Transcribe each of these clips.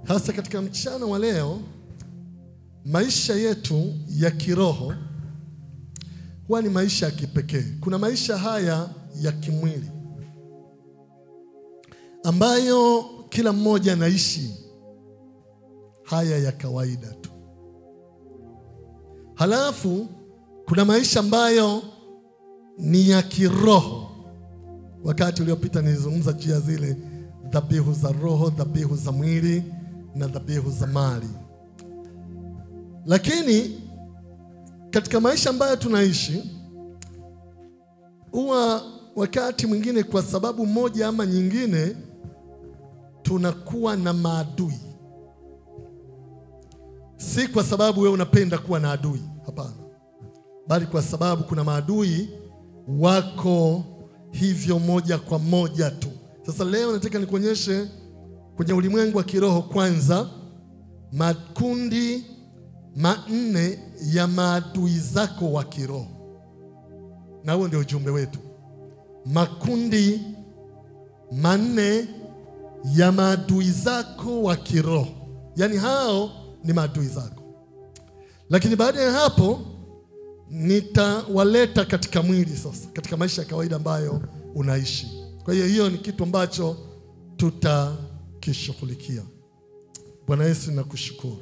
Hasa katika mchana wa leo, maisha yetu ya kiroho huwa ni maisha ya kipekee. Kuna maisha haya ya kimwili ambayo kila mmoja anaishi, haya ya kawaida tu. Halafu kuna maisha ambayo ni ya kiroho. Wakati uliopita nilizungumza juu ya zile dhabihu za roho, dhabihu za mwili na dhabihu za mali. Lakini katika maisha ambayo tunaishi, huwa wakati mwingine kwa sababu moja ama nyingine tunakuwa na maadui. Si kwa sababu wewe unapenda kuwa na adui, hapana. Bali kwa sababu kuna maadui wako hivyo moja kwa moja tu. Sasa leo nataka nikuonyeshe kwenye ulimwengu wa kiroho kwanza makundi manne ya maadui zako wa kiroho. Na huo ndio ujumbe wetu. Makundi manne ya maadui zako wa kiroho. Yaani hao ni maadui zako. Lakini baada ya hapo nitawaleta katika mwili sasa, katika maisha ya kawaida ambayo unaishi. Kwa hiyo ni kitu ambacho tutakishughulikia. Bwana Yesu, nakushukuru.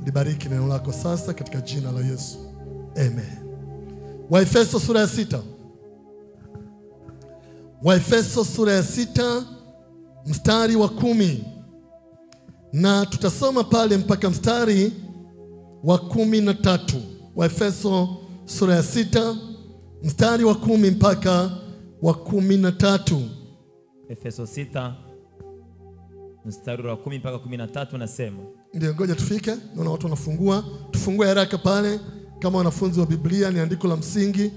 Libariki neno lako sasa katika jina la Yesu. Amen. Waefeso sura ya 6. Waefeso sura ya 6 mstari wa 10. Na tutasoma pale mpaka mstari wa 13. Waefeso sura ya 6 mstari wa 10 mpaka wa 13. Efeso 6 mstari wa 10 mpaka 13 nasema. Ndio, ngoja tufike. Naona watu wanafungua. Tufungue haraka pale kama wanafunzi wa Biblia, ni andiko la msingi.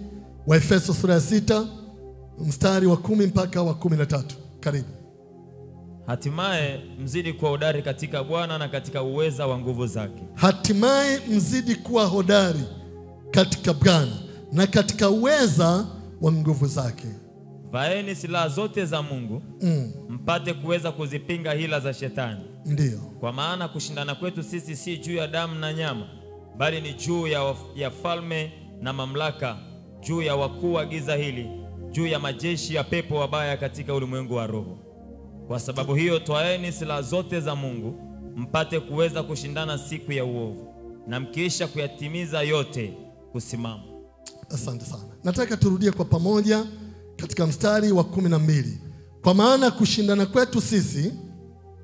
Waefeso sura ya 6 mstari wa 10 mpaka wa 13. Karibu. Hatimaye mzidi kuwa hodari katika Bwana na katika uweza wa nguvu zake. Hatimaye mzidi kuwa hodari katika Bwana na katika uweza wa nguvu zake. Vaeni silaha zote za Mungu, mpate kuweza kuzipinga hila za shetani. Ndio. Kwa maana kushindana kwetu sisi si juu ya damu na nyama, bali ni juu ya falme na mamlaka, juu ya wakuu wa giza hili, juu ya majeshi ya pepo wabaya katika ulimwengu wa roho. Kwa sababu hiyo twaeni silaha zote za Mungu, mpate kuweza kushindana siku ya uovu, na mkiisha kuyatimiza yote kusimama. Asante sana. Nataka turudie kwa pamoja katika mstari wa 12. Kwa maana kushindana kwetu sisi,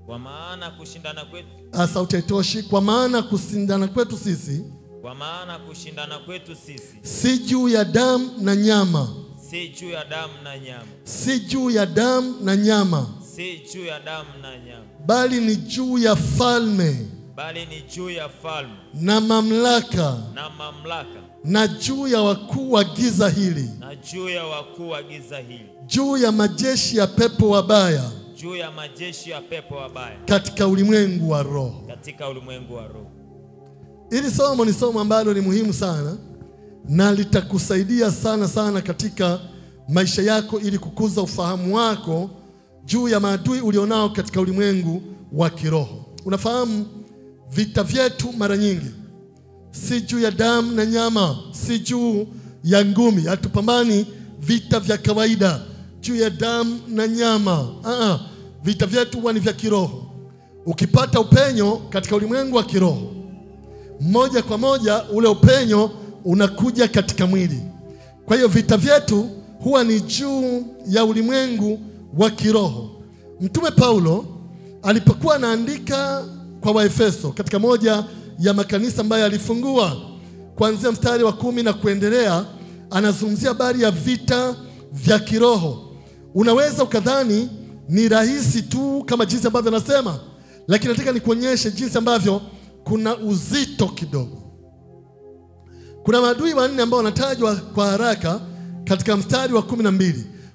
kwa maana kushindana kwetu, sauti haitoshi. Kwa maana kushindana kwetu sisi, kwa maana kushindana kwetu sisi si juu ya damu na nyama, si juu ya damu na nyama, si juu ya damu na nyama, si juu ya damu na nyama, bali ni juu ya falme, bali ni juu ya falme na mamlaka, na juu ya wakuu wa giza hili, na juu ya wakuu wa giza hili, juu ya majeshi ya pepo wabaya, juu ya majeshi ya pepo wabaya katika ulimwengu wa roho, katika ulimwengu wa roho. Hili somo ni somo ambalo ni muhimu sana na litakusaidia sana sana katika maisha yako, ili kukuza ufahamu wako juu ya maadui ulionao katika ulimwengu wa kiroho. Unafahamu vita vyetu mara nyingi si juu ya damu na nyama, si juu ya ngumi. Hatupambani vita vya kawaida juu ya damu na nyama. Vita vyetu huwa ni vya kiroho. Ukipata upenyo katika ulimwengu wa kiroho, moja kwa moja ule upenyo unakuja katika mwili. Kwa hiyo vita vyetu huwa ni juu ya ulimwengu wa kiroho. Mtume Paulo alipokuwa anaandika kwa Waefeso, katika moja ya makanisa ambayo alifungua, kuanzia mstari wa 10 na kuendelea, anazungumzia habari ya vita vya kiroho. Unaweza ukadhani ni rahisi tu kama jinsi ambavyo anasema, lakini nataka nikuonyeshe jinsi ambavyo kuna uzito kidogo. Kuna maadui wanne ambao wanatajwa kwa haraka katika mstari wa 12.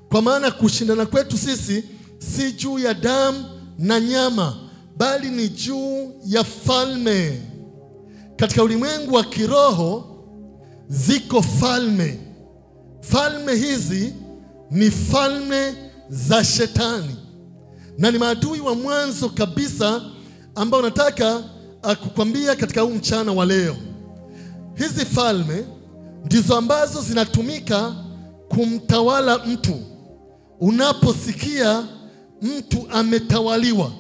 Kwa maana kushindana kwetu sisi si juu ya damu na nyama, bali ni juu ya falme. Katika ulimwengu wa kiroho ziko falme. Falme hizi ni falme za shetani, na ni maadui wa mwanzo kabisa ambao nataka kukwambia katika huu mchana wa leo. Hizi falme ndizo ambazo zinatumika kumtawala mtu. Unaposikia mtu ametawaliwa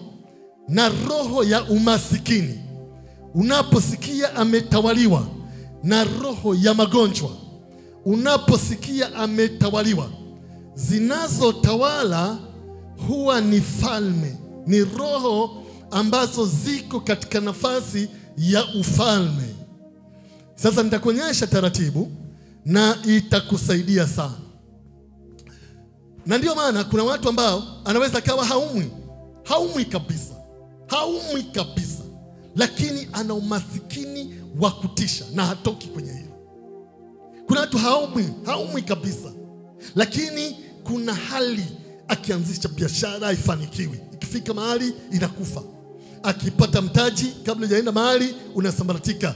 na roho ya umasikini, unaposikia ametawaliwa na roho ya magonjwa, unaposikia ametawaliwa, zinazotawala huwa ni falme, ni roho ambazo ziko katika nafasi ya ufalme. Sasa nitakuonyesha taratibu na itakusaidia sana. Na ndio maana kuna watu ambao anaweza kawa haumwi kabisa, lakini ana umasikini wa kutisha na hatoki kwenye hilo. Kuna watu haumwi kabisa, lakini kuna hali akianzisha biashara haifanikiwi, ikifika mahali inakufa. Akipata mtaji kabla hajaenda mahali unasambaratika.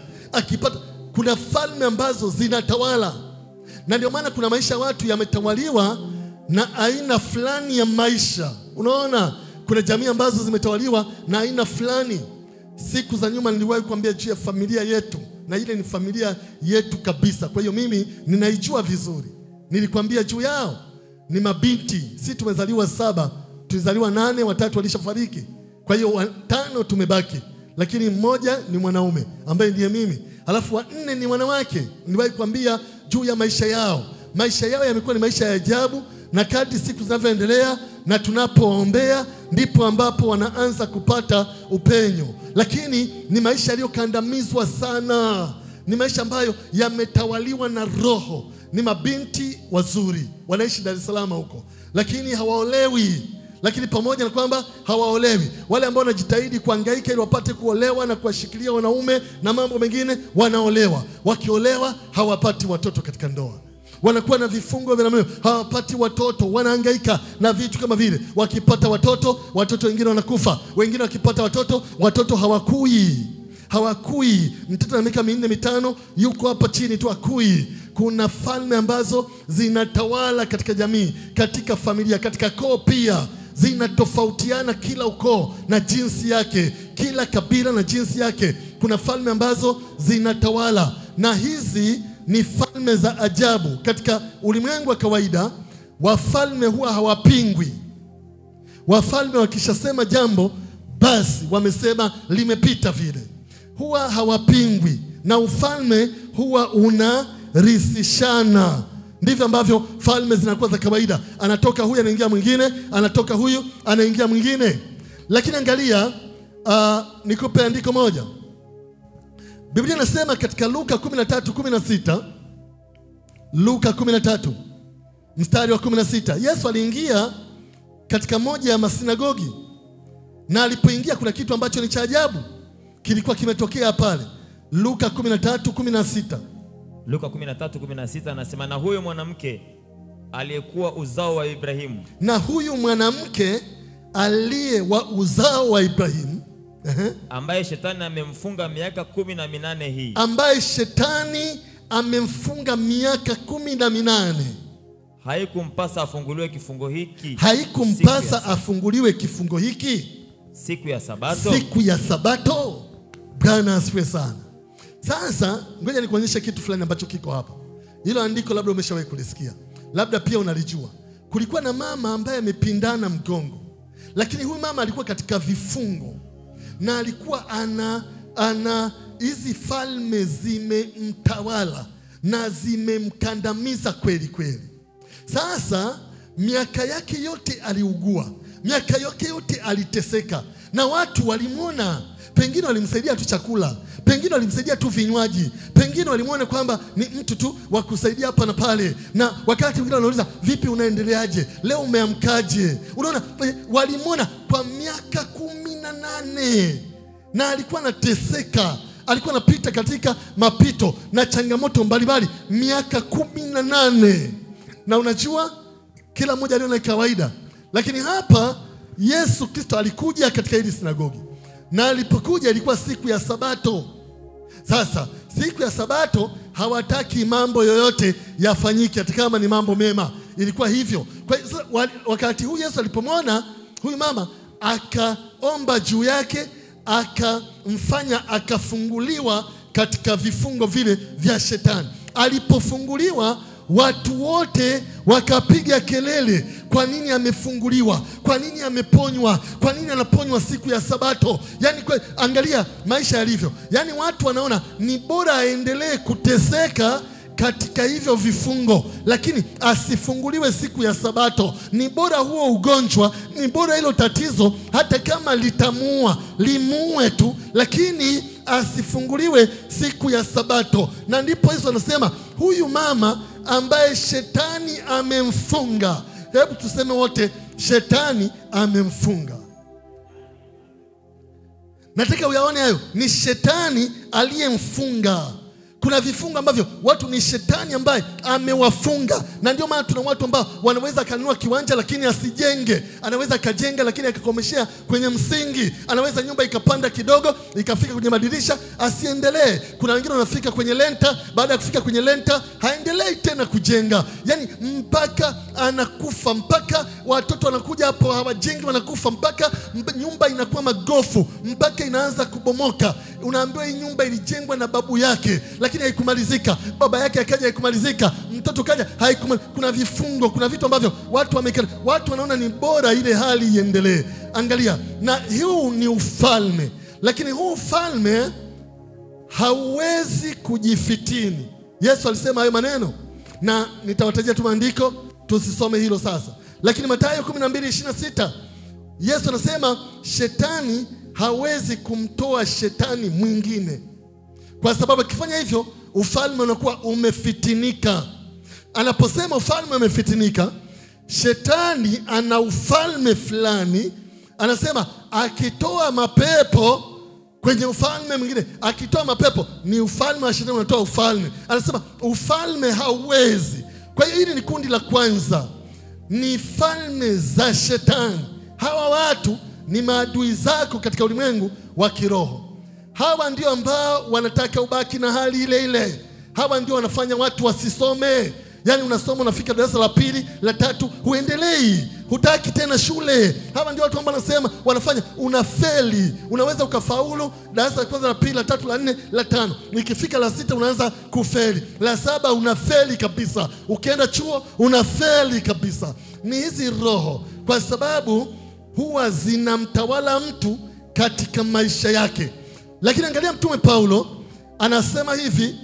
Kuna falme ambazo zinatawala. Na ndio maana kuna maisha watu yametawaliwa na aina fulani ya maisha. Unaona, kuna jamii ambazo zimetawaliwa na aina fulani. Siku za nyuma niliwahi kuambia juu ya familia yetu, na ile ni familia yetu kabisa. Kwa hiyo mimi ninaijua vizuri. Nilikwambia juu yao. Ni mabinti, si tumezaliwa 7, tulizaliwa 8, 3 walishafariki. Kwa hiyo 5 tumebaki, lakini mmoja ni mwanaume ambaye ndiye mimi. Alafu 4 ni wanawake. Niliwahi kuambia juu ya maisha yao. Maisha yao yamekuwa ni maisha ya ajabu, na kadri siku zinavyoendelea na tunapoombea ndipo ambapo wanaanza kupata upenyo. Lakini ni maisha yaliyokandamizwa sana. Ni maisha ambayo yametawaliwa na roho. Ni mabinti wazuri, wanaishi Dar es Salaam huko, lakini hawaolewi. Lakini pamoja na kwamba hawaolewi, wale ambao wanajitahidi kuhangaika ili wapate kuolewa na kuwashikilia wanaume na mambo mengine, wanaolewa. Wakiolewa hawapati watoto katika ndoa. Wanakuwa na vifungo vya namna, hawapati watoto, wanahangaika na vitu kama vile. Wakipata watoto wengine wanakufa. Wengine wakipata watoto hawakui. Mtoto na miaka 4, 5 yuko hapa chini tu hakui. Kuna falme ambazo zinatawala katika jamii, katika familia, katika koo pia. Zinatofautiana kila ukoo na jinsi yake, kila kabila na jinsi yake. Kuna falme ambazo zinatawala, na hizi ni falme za ajabu. Katika ulimwengu wa kawaida, wafalme huwa hawapingwi. Wafalme wakishasema jambo, basi wamesema limepita vile. Huwa hawapingwi, na ufalme huwa unarisishana. Ndivyo ambavyo falme zinakuwa za kawaida. Anatoka huyu anaingia mwingine, anatoka huyu anaingia mwingine. Lakini angalia, nikupe andiko moja. Biblia inasema katika Luka 13:16, Luka 13 mstari wa 16, Yesu aliingia katika moja ya masinagogi, na alipoingia kuna kitu ambacho ni cha ajabu kilikuwa kimetokea pale. Luka 13:16. Luka 13:16 anasema, na huyo mwanamke aliyekuwa uzao wa Ibrahimu. Na huyu mwanamke aliye wa uzao wa Ibrahimu, ambaye shetani amemfunga miaka 18 hii. Ambaye shetani amemfunga miaka 18. Haikumpasa afunguliwe kifungo hiki. Haikumpasa afunguliwe kifungo hiki siku ya Sabato. Siku ya Sabato. Bwana asifiwe sana. Sasa ngoja nikuonyeshe kitu fulani ambacho kiko hapa. Hilo andiko labda umeshawahi kulisikia, labda pia unalijua. Kulikuwa na mama ambaye amepindana mgongo, lakini huyu mama alikuwa katika vifungo, na alikuwa ana hizi falme zimemtawala na zimemkandamiza kweli kweli. Sasa miaka yake yote aliugua, miaka yake yote aliteseka, na watu walimwona. Pengine walimsaidia tu chakula, pengine walimsaidia tu vinywaji, pengine walimwona kwamba ni mtu tu wa kusaidia hapa na pale. Na wakati mwingine wanauliza, vipi, unaendeleaje leo, umeamkaje? Unaona, walimwona kwa miaka 18, na alikuwa anateseka, alikuwa anapita katika mapito na changamoto mbalimbali miaka 18. Na unajua kila mmoja aliona kawaida, lakini hapa Yesu Kristo alikuja katika hili sinagogi, na alipokuja ilikuwa siku ya Sabato. Sasa siku ya Sabato hawataki mambo yoyote yafanyike, hata kama ni mambo mema. Ilikuwa hivyo. Kwa wakati huu Yesu alipomwona huyu mama, akaomba juu yake, akamfanya akafunguliwa katika vifungo vile vya shetani. Alipofunguliwa, watu wote wakapiga kelele, kwa nini amefunguliwa? Kwa nini ameponywa? Kwa nini anaponywa siku ya Sabato? Yani angalia maisha yalivyo. Yani watu wanaona ni bora aendelee kuteseka katika hivyo vifungo, lakini asifunguliwe siku ya Sabato. Ni bora huo ugonjwa, ni bora hilo tatizo, hata kama litamuua, limuue tu, lakini asifunguliwe siku ya Sabato. Na ndipo Yesu anasema huyu mama ambaye shetani amemfunga, hebu tuseme wote, shetani amemfunga. Nataka uyaone hayo, ni shetani aliyemfunga. Kuna vifungo ambavyo watu ni shetani ambaye amewafunga. Na ndio maana tuna watu ambao wanaweza kanunua kiwanja lakini asijenge. Anaweza kajenga lakini akakomeshea kwenye msingi. Anaweza nyumba ikapanda kidogo, ikafika kwenye madirisha, asiendelee. Kuna wengine wanafika kwenye lenta, baada ya kufika kwenye lenta haendelei tena kujenga. Yani mpaka anakufa, mpaka watoto wanakuja hapo hawajengi, wanakufa, mpaka nyumba inakuwa magofu, mpaka inaanza kubomoka. Unaambiwa hii nyumba ilijengwa na babu yake lakini haikumalizika, baba yake akaja haikumalizika, mtoto kaja haikumalizika. Kuna vifungo, kuna vitu ambavyo watu wanaona ni bora ile hali iendelee. Angalia, na huu ni ufalme, lakini huu ufalme hauwezi kujifitini. Yesu alisema hayo maneno, na nitawatajia tu maandiko, tusisome hilo sasa. Lakini Mathayo 12:26 Yesu anasema shetani hawezi kumtoa shetani mwingine, kwa sababu akifanya hivyo ufalme unakuwa umefitinika. Anaposema ufalme umefitinika, shetani ana ufalme fulani, anasema akitoa mapepo kwenye ufalme mwingine, akitoa mapepo ni ufalme wa shetani unatoa ufalme. Anasema ufalme hauwezi. Kwa hiyo hili ni kundi la kwanza, ni falme za shetani. Hawa watu ni maadui zako katika ulimwengu wa kiroho. Hawa ndio ambao wanataka ubaki na hali ile ile. Hawa ndio wanafanya watu wasisome. Yani unasoma, unafika darasa la 2, la 3, huendelei, hutaki tena shule. Hawa ndio watu ambao wanafanya unafeli. Unaweza ukafaulu darasa la 1, la 2, la 3, la 4, la 5. Nikifika la 6 unaanza kufeli. La 7 unafeli kabisa. Ukienda chuo unafeli kabisa. Ni hizi roho, kwa sababu huwa zinamtawala mtu katika maisha yake. Lakini angalia Mtume Paulo anasema hivi,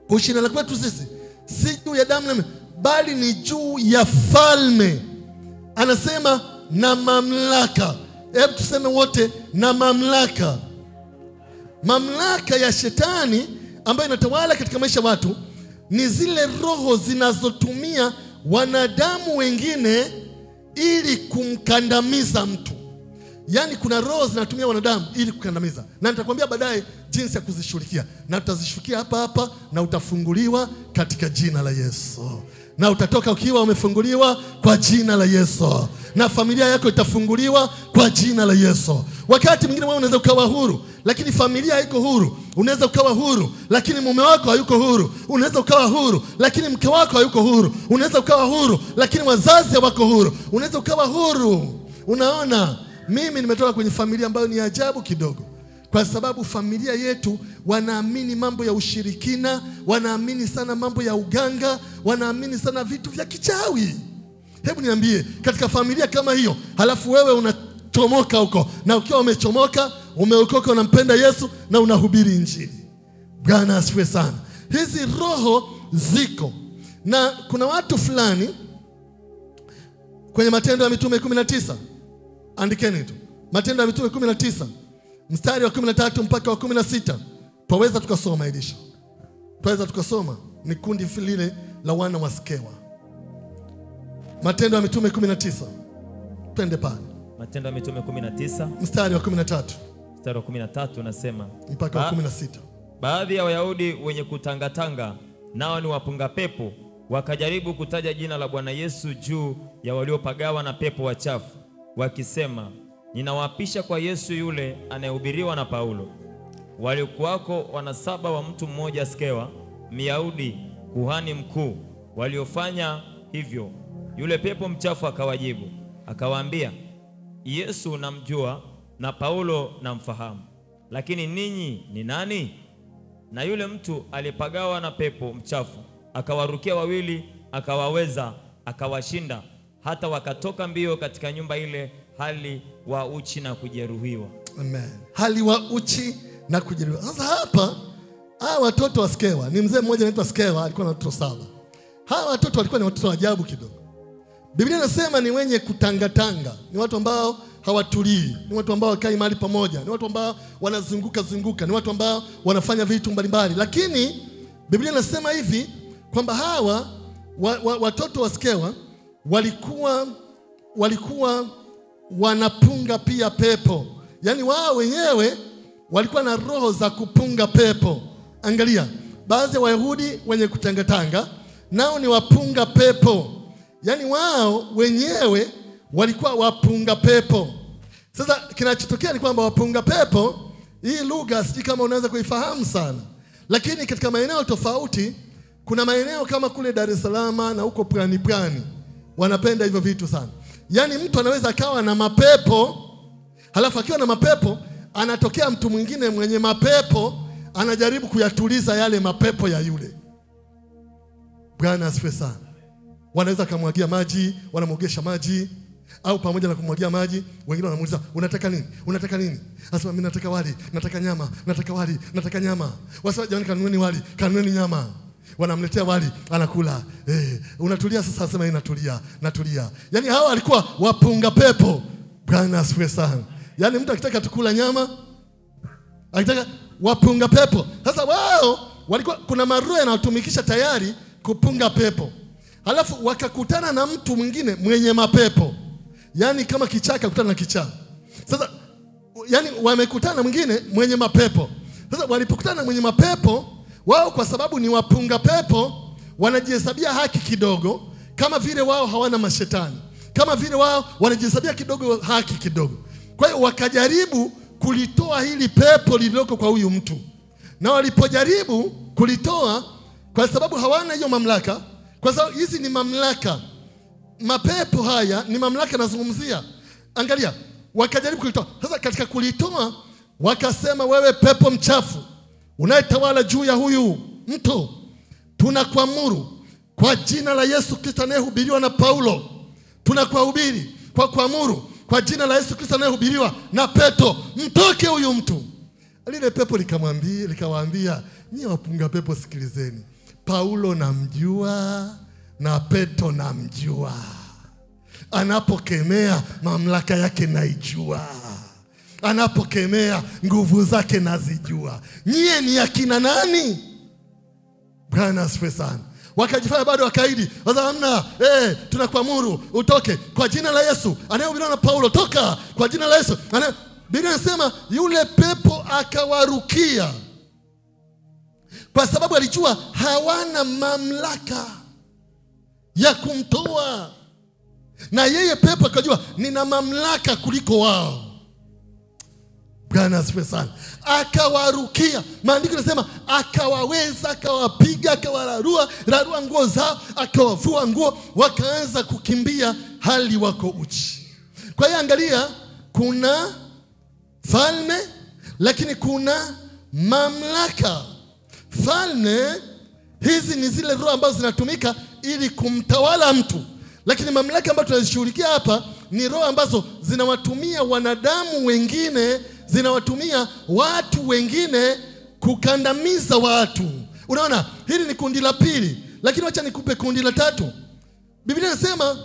kushindana kwetu sisi si juu ya damu na nyama, bali ni juu ya falme. Anasema na mamlaka. Hebu tuseme wote, na mamlaka. Mamlaka ya shetani ambayo inatawala katika maisha ya watu ni zile roho zinazotumia wanadamu wengine ili kumkandamiza mtu. Yani kuna roho zinatumia wanadamu ili kukandamiza, na nitakwambia baadaye jinsi ya kuzishughulikia, na tutazishughulikia hapa na utafunguliwa katika jina la Yesu, na utatoka ukiwa umefunguliwa kwa jina la Yesu, na familia yako itafunguliwa kwa jina la Yesu. Wakati mwingine wewe unaweza ukawa huru lakini familia haiko huru. Unaweza ukawa huru lakini mume wako hayuko huru. Unaweza ukawa huru lakini mke wako hayuko huru. Unaweza ukawa huru lakini wazazi hawako huru. Unaweza ukawa huru. Unaona, mimi nimetoka kwenye familia ambayo ni ajabu kidogo, kwa sababu familia yetu wanaamini mambo ya ushirikina, wanaamini sana mambo ya uganga, wanaamini sana vitu vya kichawi. Hebu niambie, katika familia kama hiyo, halafu wewe unachomoka huko, na ukiwa umechomoka, umeokoka, unampenda Yesu na unahubiri Injili. Bwana asifiwe sana. Hizi roho ziko, na kuna watu fulani kwenye Matendo ya Mitume 19, andikeni tu, Matendo ya Mitume 19 mstari wa 13 mpaka wa 16. Twaweza tukasoma Elisha. Twaweza tukasoma, ni kundi lile la wana wa Skewa. Matendo ya Mitume 19. Twende pale. Matendo ya Mitume 19 mstari wa 13. Mstari wa 13 unasema mpaka wa 16. Baadhi ya Wayahudi wenye kutangatanga, nao ni wapunga pepo, wakajaribu kutaja jina la Bwana Yesu juu ya waliopagawa na pepo wachafu, wakisema, ninawaapisha kwa Yesu yule anayehubiriwa na Paulo. Walikuwako wanasaba wa mtu mmoja Skewa, Myahudi, kuhani mkuu, waliofanya hivyo. Yule pepo mchafu akawajibu, akawaambia, Yesu namjua, na Paulo namfahamu. Lakini ninyi ni nani? Na yule mtu alipagawa na pepo mchafu akawarukia wawili, akawaweza, akawashinda, hata wakatoka mbio katika nyumba ile, hali wa uchi na kujeruhiwa. Amen. Hali wa uchi na kujeruhiwa. Sasa hapa hawa watoto wa Skewa, ni mzee mmoja anaitwa Skewa, alikuwa na watoto 7. Hawa watoto walikuwa ni watoto wa ajabu kidogo. Biblia inasema ni wenye kutangatanga, ni watu ambao hawatulii, ni watu ambao wakai mahali pamoja, ni watu ambao wanazunguka, ni watu ambao wanafanya vitu mbalimbali. Lakini Biblia inasema hivi kwamba hawa watoto wa Skewa walikuwa wanapunga pia pepo. Yaani wao wenyewe walikuwa na roho za kupunga pepo. Angalia, baadhi ya Wayahudi wenye kutangatanga nao ni wapunga pepo. Yaani wao wenyewe walikuwa wapunga pepo. Sasa kinachotokea ni kwamba wapunga pepo, hii lugha sijui kama unaweza kuifahamu sana, lakini katika maeneo tofauti, kuna maeneo kama kule Dar es Salaam na huko pwani wanapenda hivyo vitu sana. Yaani mtu anaweza akawa na mapepo, halafu akiwa na mapepo anatokea mtu mwingine mwenye mapepo, anajaribu kuyatuliza yale mapepo ya yule. Bwana asifiwe sana. Wanaweza kumwagia maji, wanamwogesha maji, au pamoja na kumwagia maji, wengine wanamuuliza, unataka nini? Unataka nini? Anasema mimi nataka wali, nataka nyama, nataka wali, nataka nyama. Wasema jamani, kanueni wali, kanueni nyama. Wanamletea wali, anakula. Unatulia sasa, asema natulia. Yaani hawa walikuwa wapunga pepo. Bwana asifiwe sana. Yaani mtu akitaka tukula nyama, akitaka wapunga pepo. Sasa wao walikuwa kuna maroho yanayotumikisha tayari kupunga pepo. Halafu wakakutana na mtu mwingine mwenye mapepo. Yaani kama kichaka kukutana na kichaa. Sasa yaani wamekutana mwingine mwenye mapepo. Sasa walipokutana na mwenye mapepo, wao kwa sababu ni wapunga pepo, wanajihesabia haki kidogo, kama vile wao hawana mashetani. Kama vile wao wanajihesabia kidogo haki kidogo. Kwa hiyo wakajaribu kulitoa hili pepo lililoko kwa huyu mtu. Na walipojaribu kulitoa, kwa sababu hawana hiyo mamlaka, kwa sababu hizi ni mamlaka, mapepo haya ni mamlaka nazungumzia. Angalia, wakajaribu kulitoa. Sasa katika kulitoa, wakasema, wewe pepo mchafu unayetawala juu ya huyu mtu, tunakuamuru kwa jina la Yesu Kristo anayehubiriwa na Paulo, tunakuhubiri kwa kuamuru kwa jina la Yesu Kristo anayehubiriwa na Petro, mtoke huyu mtu. Lile pepo likawaambia, nyie wapunga pepo, sikilizeni. Paulo namjua na Petro namjua. Anapokemea mamlaka yake naijua. Anapokemea nguvu zake nazijua. Nyie ni akina nani? Bwana asifiwe sana. Wakajifanya bado wakaidi. Sasa hamna, tunakuamuru utoke kwa jina la Yesu anayehubiriwa na Paulo, toka kwa jina la Yesu. Biblia inasema yule pepo akawarukia, kwa sababu alijua hawana mamlaka ya kumtoa. Na yeye pepo akajua, nina mamlaka kuliko wao. Bwana asifiwe sana. Akawarukia. Maandiko yanasema akawaweza, akawapiga, akawararua nguo zao, akawavua nguo, wakaanza kukimbia hali wako uchi. Kwa hiyo angalia, kuna falme lakini kuna mamlaka. Falme hizi ni zile roho ambazo zinatumika ili kumtawala mtu. Lakini mamlaka ambayo tunazishughulikia hapa ni roho ambazo zinawatumia wanadamu wengine, zinawatumia watu wengine kukandamiza watu. Unaona, hili ni kundi la pili, lakini wacha nikupe kundi la tatu. Biblia inasema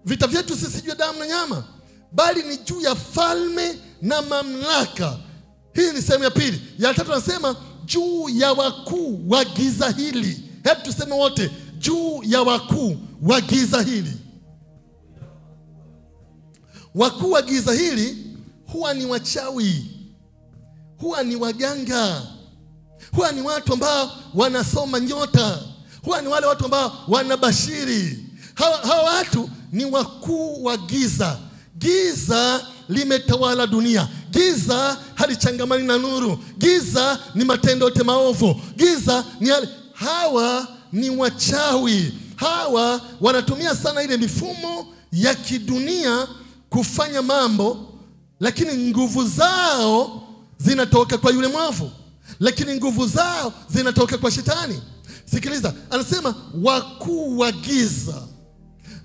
vita vyetu sisi juu ya damu na nyama, bali ni juu ya falme na mamlaka. Hii ni sehemu ya pili. Ya tatu anasema juu ya wakuu wa giza hili. Hebu tuseme wote, juu ya wakuu wa giza hili. Wakuu wa giza hili huwa ni wachawi, huwa ni waganga, huwa ni watu ambao wanasoma nyota, huwa ni wale watu ambao wanabashiri. Hawa watu ni wakuu wa giza. Giza limetawala dunia. Giza halichangamani na nuru. Giza ni matendo yote maovu. Giza ni hawa ni wachawi. Hawa wanatumia sana ile mifumo ya kidunia kufanya mambo lakini nguvu zao zinatoka kwa yule mwovu, lakini nguvu zao zinatoka kwa shetani. Sikiliza, anasema wakuu wa giza.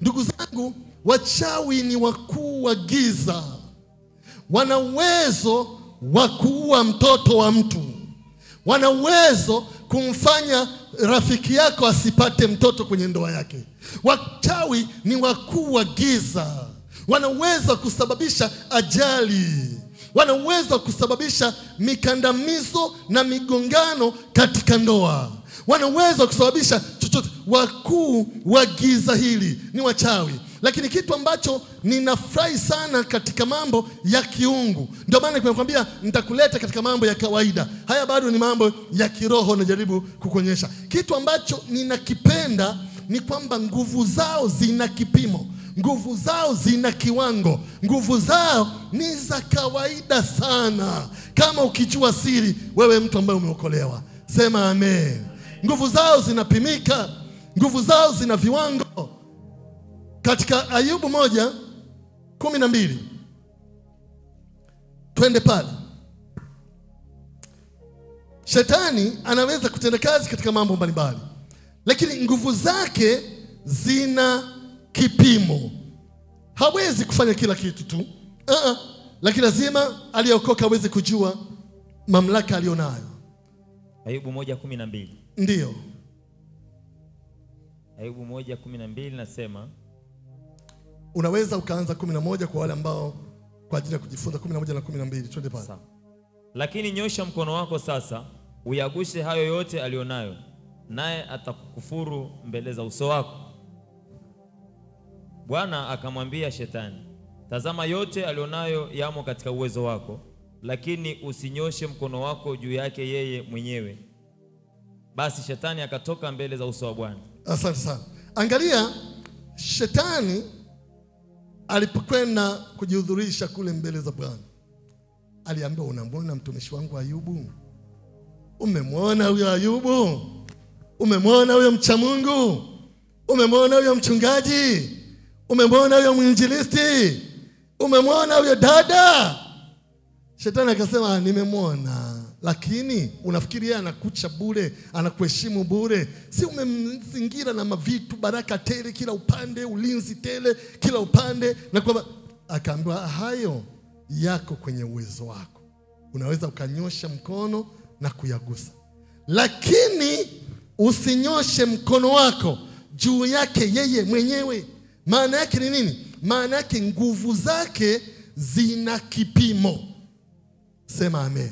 Ndugu zangu, wachawi ni wakuu wa giza. Wana uwezo wa kuua mtoto wa mtu. Wana uwezo kumfanya rafiki yako asipate mtoto kwenye ndoa yake. Wachawi ni wakuu wa giza. Wana uwezo kusababisha ajali. Wana uwezo kusababisha mikandamizo na migongano katika ndoa. Wana uwezo kusababisha chochote. Wakuu wa giza hili ni wachawi. Lakini kitu ambacho ninafurahi sana katika mambo ya kiungu, ndio maana nimekwambia nitakuleta katika mambo ya kawaida. Haya bado ni mambo ya kiroho, najaribu kukuonyesha. Kitu ambacho ninakipenda ni kwamba nguvu zao zina kipimo. Nguvu zao zina kiwango. Nguvu zao ni za kawaida sana. Kama ukijua siri, wewe mtu ambaye umeokolewa, sema amen. Nguvu zao zinapimika. Nguvu zao zina viwango. Katika Ayubu 1:12, twende pale. Shetani anaweza kutenda kazi katika mambo mbalimbali, lakini nguvu zake zina kipimo. Hawezi kufanya kila kitu tu. Lakini lazima aliyeokoka aweze kujua mamlaka alionayo. Ayubu 1:12. Ndiyo. Ayubu 1:12 nasema, unaweza ukaanza 11 kwa wale ambao kwa ajili ya kujifunza 11 na 12. Twende pale. Sawa. Lakini nyosha mkono wako sasa, uyagushe hayo yote alionayo, naye atakukufuru mbele za uso wako. Bwana akamwambia Shetani, tazama, yote alionayo yamo katika uwezo wako, lakini usinyoshe mkono wako juu yake yeye mwenyewe. Basi Shetani akatoka mbele za uso wa Bwana. Asante sana. Angalia, Shetani alipokwenda kujihudhurisha kule mbele za Bwana, aliambiwa, unamwona mtumishi wangu Ayubu? Umemwona huyo Ayubu? Umemwona huyo mcha Mungu? Umemwona huyo mchungaji? Umemwona huyo mwinjilisti? Umemwona huyo dada? Shetani akasema, nimemwona. Lakini unafikiri yeye anakucha bure, anakuheshimu bure? Si umemzingira na mavitu, baraka tele kila upande, ulinzi tele kila upande? Na kwamba akaambiwa, hayo yako kwenye uwezo wako, unaweza ukanyosha mkono na kuyagusa, lakini usinyoshe mkono wako juu yake yeye mwenyewe. Maana yake ni nini? Maana yake nguvu zake zina kipimo. Sema amen.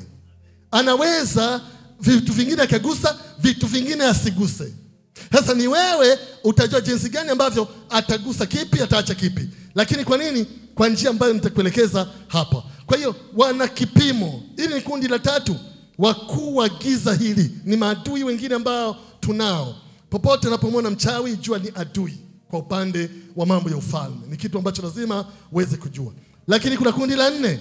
Anaweza vitu vingine akagusa, vitu vingine asiguse. Sasa ni wewe utajua jinsi gani ambavyo atagusa kipi, ataacha kipi. Lakini kwa nini? Kwa njia ambayo nitakuelekeza hapa. Kwa hiyo wana kipimo. Hili ni kundi la tatu. Wakuu wa giza hili ni maadui wengine ambao tunao. Popote unapomwona mchawi, jua ni adui kwa upande wa mambo ya ufalme. Ni kitu ambacho lazima uweze kujua. Lakini kuna kundi la 4.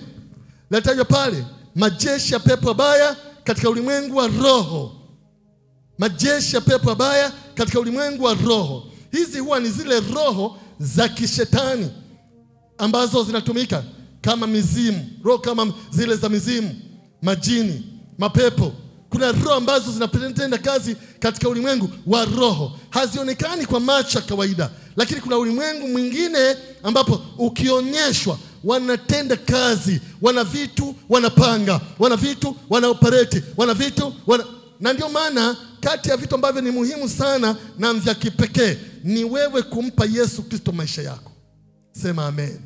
Latajwa pale, majeshi ya pepo wabaya katika ulimwengu wa roho. Majeshi ya pepo wabaya katika ulimwengu wa roho. Hizi huwa ni zile roho za kishetani ambazo zinatumika kama mizimu, roho kama zile za mizimu, majini, mapepo. Kuna roho ambazo zinatenda kazi katika ulimwengu wa roho. Hazionekani kwa macho ya kawaida, lakini kuna ulimwengu mwingine ambapo ukionyeshwa wanatenda kazi, wana vitu wanapanga, wana vitu wanaoperate, wana vitu na ndio maana kati ya vitu ambavyo ni muhimu sana na vya kipekee ni wewe kumpa Yesu Kristo maisha yako. Sema amen.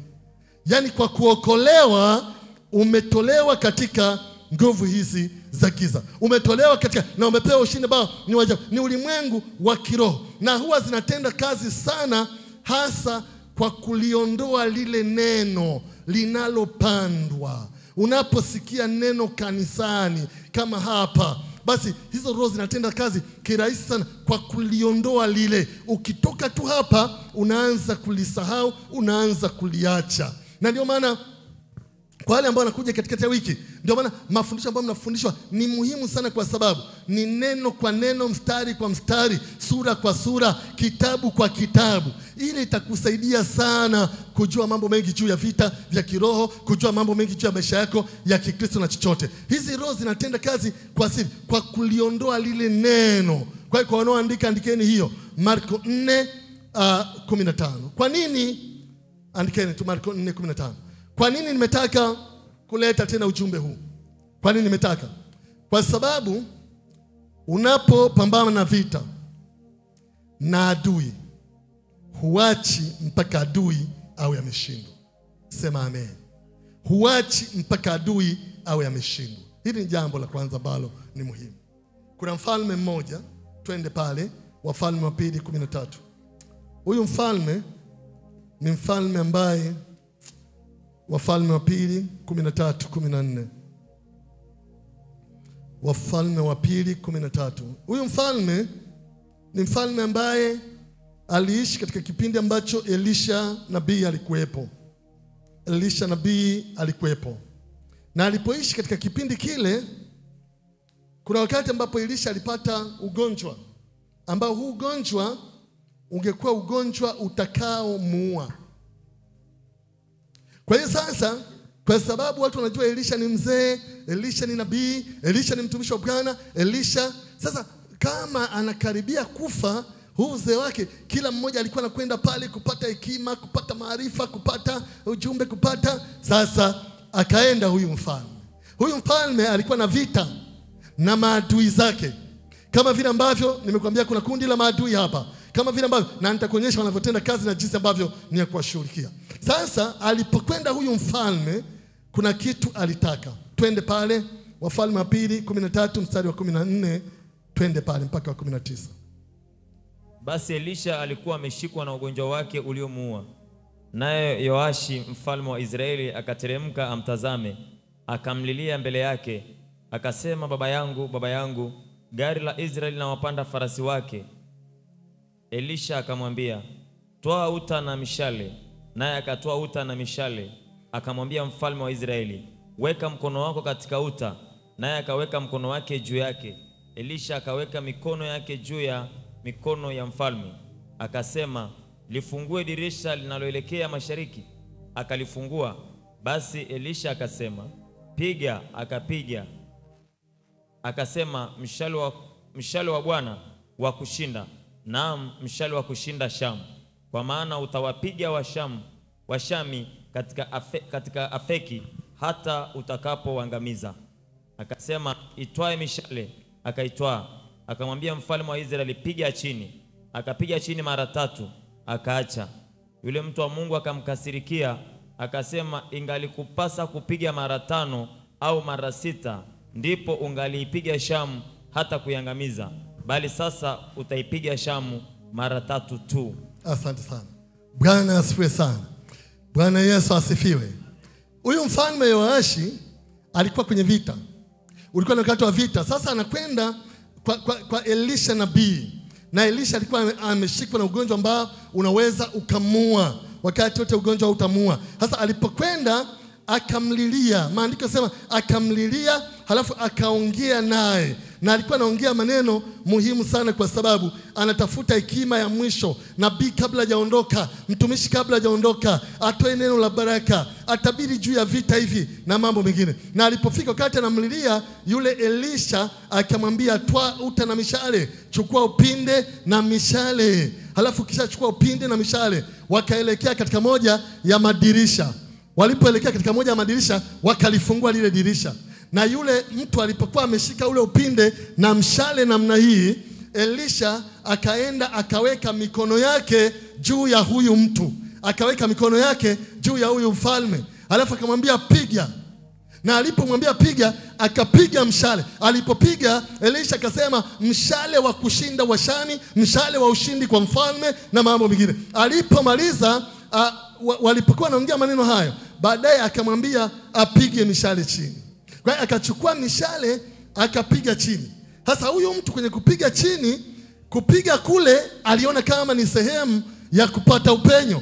Yaani kwa kuokolewa umetolewa katika nguvu hizi za giza. Umetolewa katika na umepewa ushindi ambao ni wajabu. Ni ulimwengu wa kiroho, na huwa zinatenda kazi sana hasa kwa kuliondoa lile neno linalopandwa. Unaposikia neno kanisani kama hapa, basi hizo roho zinatenda kazi kirahisi sana kwa kuliondoa lile. Ukitoka tu hapa unaanza kulisahau, unaanza kuliacha. Na ndio maana Kwa wale ambao wanakuja katikati ya wiki, ndio maana mafundisho ambayo mnafundishwa ni muhimu sana, kwa sababu ni neno kwa neno, mstari kwa mstari, sura kwa sura, kitabu kwa kitabu. Ile itakusaidia sana kujua mambo mengi juu ya vita vya kiroho, kujua mambo mengi juu ya maisha yako ya Kikristo na chochote. Hizi roho zinatenda kazi kwa siri, kwa kuliondoa lile neno. Kwa hiyo kwa wanaoandika, andikeni hiyo Marko 4:15. Kwa nini? Andikeni tu Marko 4:15. Kwa nini nimetaka kuleta tena ujumbe huu? Kwa nini nimetaka? Kwa sababu unapopambana na vita na adui, huachi mpaka adui awe ameshindwa. Sema amen. Huachi mpaka adui awe ameshindwa. Hili ni jambo la kwanza ambalo ni muhimu. Kuna mfalme mmoja, twende pale Wafalme wa Pili 13. Huyu mfalme ni mfalme ambaye, Wafalme wa Pili 13:14. Wafalme wa Pili 13. Huyu mfalme ni mfalme ambaye aliishi katika kipindi ambacho Elisha nabii alikuwepo. Elisha nabii alikuwepo. Na alipoishi katika kipindi kile, kuna wakati ambapo Elisha alipata ugonjwa, ambao huu ugonjwa ungekuwa ugonjwa utakao muua. Kwa hiyo sasa, kwa sababu watu wanajua Elisha ni mzee, Elisha ni nabii, Elisha ni mtumishi wa Bwana, Elisha sasa kama anakaribia kufa, huu uzee wake, kila mmoja alikuwa anakwenda pale kupata hekima, kupata maarifa, kupata ujumbe, sasa akaenda huyu mfalme. Huyu mfalme alikuwa na vita na maadui zake. Kama vile ambavyo nimekuambia kuna kundi la maadui hapa. Kama vile ambavyo, na nitakuonyesha wanavyotenda kazi na jinsi ambavyo ni ya kuwashughulikia. Sasa alipokwenda huyu mfalme, kuna kitu alitaka. Twende pale Wafalme wa Pili 13 mstari wa 14, twende pale mpaka wa 19. Basi Elisha alikuwa ameshikwa na ugonjwa wake uliomuua. Naye Yoashi mfalme wa Israeli akateremka amtazame, akamlilia mbele yake, akasema, baba yangu, baba yangu, gari la Israeli na wapanda farasi wake. Elisha akamwambia, toa uta na mishale. Naye akatoa uta na mishale. Akamwambia mfalme wa Israeli, weka mkono wako katika uta. Naye akaweka mkono wake juu yake. Elisha akaweka mikono yake juu ya mikono ya mfalme. Akasema, lifungue dirisha linaloelekea mashariki. Akalifungua. Basi Elisha akasema, piga. Akapiga. Akasema, mshale wa Bwana wa kushinda, naam, mshale wa kushinda Shamu, kwa maana utawapiga Washami katika Afeki hata utakapoangamiza. Akasema, itwae mishale. Akaitwaa. Akamwambia mfalme wa Israeli, piga chini. Akapiga chini mara 3, akaacha. Yule mtu wa Mungu akamkasirikia, akasema, ingalikupasa kupiga mara 5 au mara 6, ndipo ungaliipiga Shamu hata kuiangamiza, bali sasa utaipiga Shamu mara 3 tu. Asante sana. Bwana asifiwe sana. Bwana Yesu asifiwe. Huyu mfalme Yoashi alikuwa kwenye vita. Ulikuwa ni wakati wa vita. Sasa anakwenda kwa Elisha nabii. Na Elisha alikuwa ameshikwa na ugonjwa ambao unaweza ukamua. Wakati wote ugonjwa utamua. Sasa alipokwenda akamlilia. Maandiko yanasema akamlilia, halafu akaongea naye. Na alikuwa anaongea maneno muhimu sana, kwa sababu anatafuta hekima ya mwisho. Nabii kabla hajaondoka, mtumishi kabla hajaondoka, atoe neno la baraka, atabiri juu ya vita hivi na mambo mengine. Na alipofika wakati anamlilia, yule Elisha akamwambia, toa uta na mishale, chukua upinde na mishale. Halafu kisha chukua upinde na mishale, wakaelekea katika moja ya madirisha. Walipoelekea katika moja ya madirisha, wakalifungua lile dirisha. Na yule mtu alipokuwa ameshika ule upinde na mshale namna hii, Elisha akaenda akaweka mikono yake juu ya huyu mtu. Akaweka mikono yake juu ya huyu mfalme. Alafu akamwambia piga. Na alipomwambia piga, akapiga mshale. Alipopiga, Elisha akasema, mshale wa kushinda Washami, mshale wa ushindi kwa mfalme na mambo mengine. Alipomaliza, walipokuwa wanaongea maneno hayo, baadaye akamwambia apige mishale chini. Kwa hiyo akachukua mishale akapiga chini. Sasa huyu mtu kwenye kupiga chini, kupiga kule aliona kama ni sehemu ya kupata upenyo,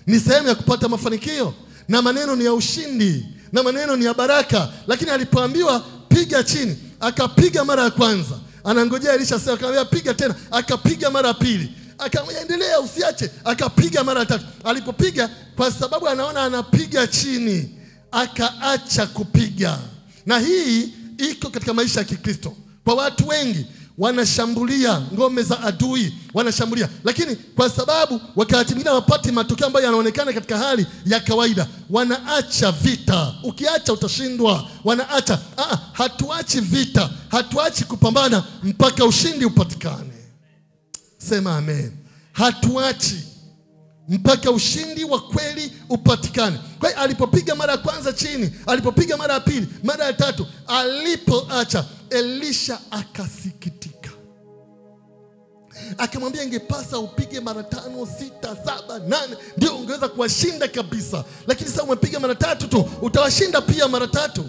ni sehemu ya kupata mafanikio, na maneno ni ya ushindi. na maneno ni ya baraka. Lakini alipoambiwa piga chini, akapiga mara ya kwanza. Anangojea Elisha sasa, akamwambia piga tena, akapiga mara ya pili. Akamwambia endelea, usiache, akapiga mara ya tatu. Alipopiga, kwa sababu anaona anapiga chini, akaacha kupiga. Na hii iko katika maisha ya Kikristo. Kwa watu wengi wanashambulia ngome za adui, wanashambulia, lakini kwa sababu wakati mwingine hawapati matokeo ambayo yanaonekana katika hali ya kawaida, wanaacha vita. Ukiacha utashindwa. Wanaacha. Hatuachi vita, hatuachi kupambana mpaka ushindi upatikane. Sema amen. Hatuachi mpaka ushindi wa kweli upatikane. Kwa hiyo alipopiga mara ya kwanza chini, alipopiga mara ya pili, mara ya tatu, alipoacha, Elisha akasikitika. Akamwambia ingepasa upige mara 5, 6, 7, 8 ndio ungeweza kuwashinda kabisa. Lakini sasa umepiga mara 3 tu, utawashinda pia mara 3.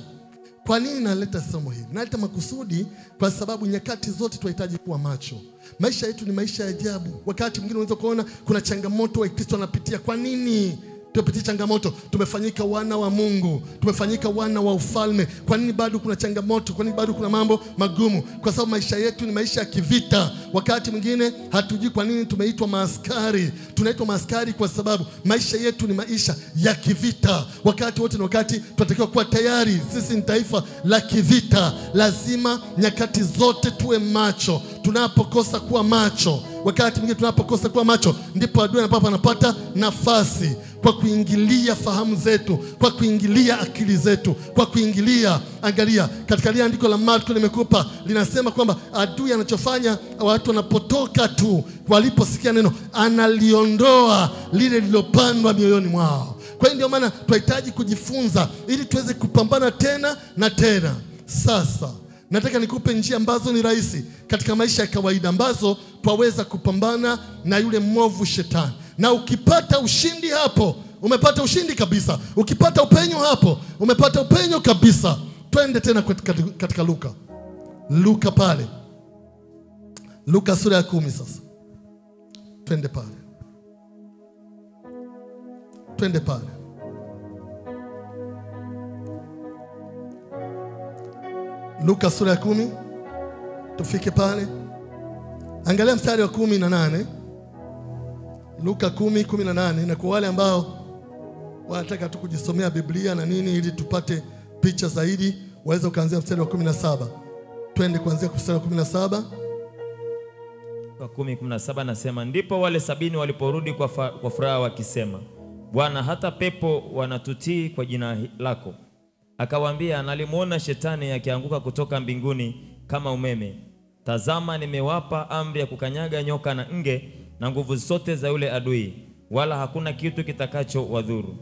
Kwa nini naleta somo hili? Naleta makusudi kwa sababu nyakati zote tunahitaji kuwa macho. Maisha yetu ni maisha ya ajabu. Wakati mwingine unaweza kuona kuna changamoto wa Kristo anapitia. Kwa nini tunapitia changamoto? Tumefanyika wana wa Mungu, tumefanyika wana wa ufalme. Kwa nini bado kuna changamoto? Kwa nini bado kuna mambo magumu? Kwa sababu maisha yetu ni maisha ya kivita. Wakati mwingine hatujui kwa nini tumeitwa maaskari. Tunaitwa maaskari kwa sababu maisha yetu ni maisha ya kivita. Wakati wote na wakati tunatakiwa kuwa tayari. Sisi ni taifa la kivita. Lazima nyakati zote tuwe macho. Tunapokosa kuwa macho, wakati mwingine tunapokosa kuwa macho, ndipo adui anapata nafasi kwa kuingilia fahamu zetu, kwa kuingilia akili zetu, kwa kuingilia. Angalia katika ile andiko la Marko nimekupa, linasema kwamba adui anachofanya, watu wanapotoka tu waliposikia neno, analiondoa lile lilopandwa mioyoni mwao. Kwa hiyo ndio maana tunahitaji kujifunza ili tuweze kupambana tena na tena. Sasa nataka nikupe njia ambazo ni rahisi katika maisha ya kawaida, ambazo twaweza kupambana na yule mwovu shetani. Na ukipata ushindi hapo, umepata ushindi kabisa. Ukipata upenyo hapo, umepata upenyo kabisa. Twende tena katika Luka pale. Luka sura ya 10 sasa. Twende pale. Luka sura ya 10. Tufike pale. Angalia mstari wa 18. Luka 10:18. Na kwa wale ambao wanataka tu kujisomea Biblia na nini ili tupate picha zaidi, waweza kuanzia mstari wa 17. Twende kuanzia mstari wa 17. Kwa 10:17 nasema, ndipo wale 70 waliporudi kwa furaha wakisema, Bwana, hata pepo wanatutii kwa jina lako. Akawaambia, nalimuona shetani akianguka kutoka mbinguni kama umeme. Tazama, nimewapa amri ya kukanyaga nyoka na nge na nguvu zote za yule adui, wala hakuna kitu kitakacho wadhuru.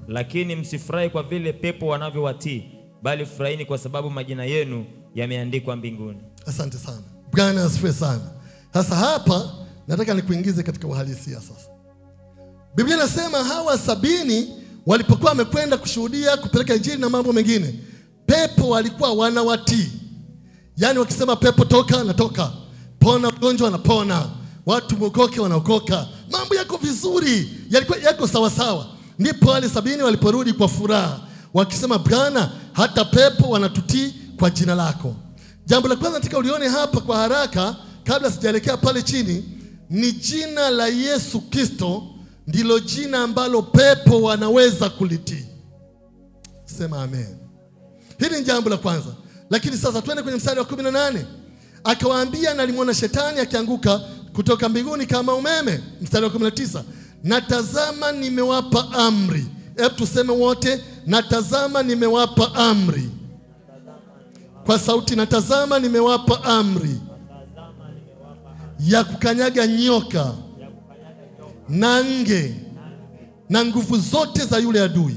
Lakini msifurahi kwa vile pepo wanavyowatii, bali furahini kwa sababu majina yenu yameandikwa mbinguni. Asante sana. Bwana asifiwe sana. Sasa hapa nataka nikuingize katika uhalisia sasa. Biblia inasema hawa 70 walipokuwa wamekwenda kushuhudia, kupeleka injili na mambo mengine, pepo walikuwa wanawatii. Yaani wakisema pepo toka, anatoka. Pona mgonjwa, anapona. Watu mwokoke, wanaokoka. Mambo yako vizuri, yalikuwa yako sawa sawa. Ndipo wale 70 waliporudi kwa furaha wakisema, Bwana, hata pepo wanatutii kwa jina lako. Jambo la kwanza nataka ulione hapa kwa haraka kabla sijaelekea pale chini, ni jina la Yesu Kristo ndilo jina ambalo pepo wanaweza kulitii. Sema amen. Hili ni jambo la kwanza. Lakini sasa twende kwenye mstari wa 18. Akawaambia, nalimuona shetani akianguka kutoka mbinguni kama umeme. Mstari wa 19. Natazama nimewapa amri. Hebu tuseme wote, natazama nimewapa amri. Kwa sauti, natazama nimewapa amri ya kukanyaga nyoka na nge na nguvu zote za yule adui,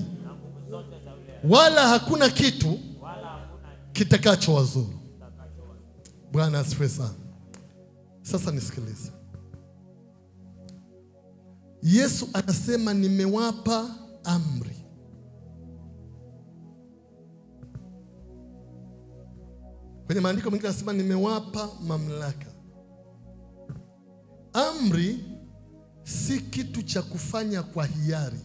wala hakuna kitu kitakacho wazuru. Bwana asifiwe sana. Sasa nisikilize. Yesu anasema nimewapa amri. Kwenye maandiko mengine anasema nimewapa mamlaka. Amri si kitu cha kufanya kwa hiari.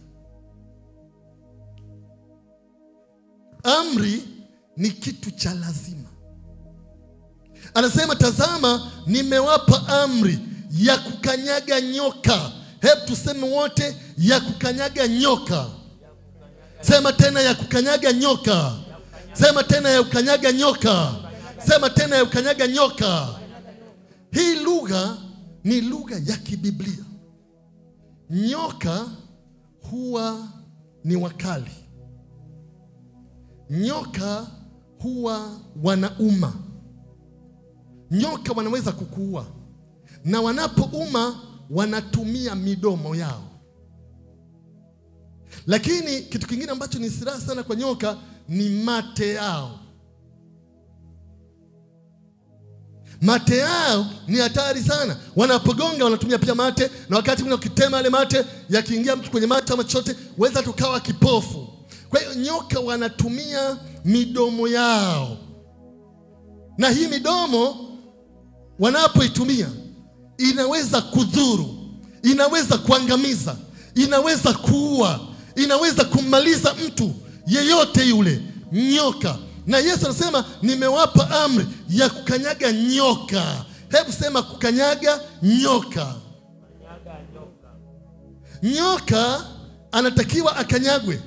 Amri ni kitu cha lazima. Anasema tazama, nimewapa amri ya kukanyaga nyoka. Hebu tuseme wote, ya kukanyaga nyoka. Sema tena, ya kukanyaga nyoka. Sema tena, ya kukanyaga nyoka. Sema tena, ya kukanyaga nyoka. Hii lugha ni lugha ya kibiblia. Nyoka huwa ni wakali. Nyoka huwa wanauma. Nyoka wanaweza kukuua, na wanapouma wanatumia midomo yao. Lakini kitu kingine ambacho ni silaha sana kwa nyoka ni mate yao. Mate yao ni hatari sana. Wanapogonga wanatumia pia mate, na wakati mwingine ukitema yale mate yakiingia mtu kwenye mate ama chochote, weza tukawa kipofu. Kwa hiyo nyoka wanatumia midomo yao, na hii midomo wanapoitumia inaweza kudhuru, inaweza kuangamiza, inaweza kuua, inaweza kummaliza mtu yeyote yule, nyoka. Na Yesu anasema nimewapa amri ya kukanyaga nyoka. Hebu sema kukanyaga nyoka. Nyoka anatakiwa akanyagwe.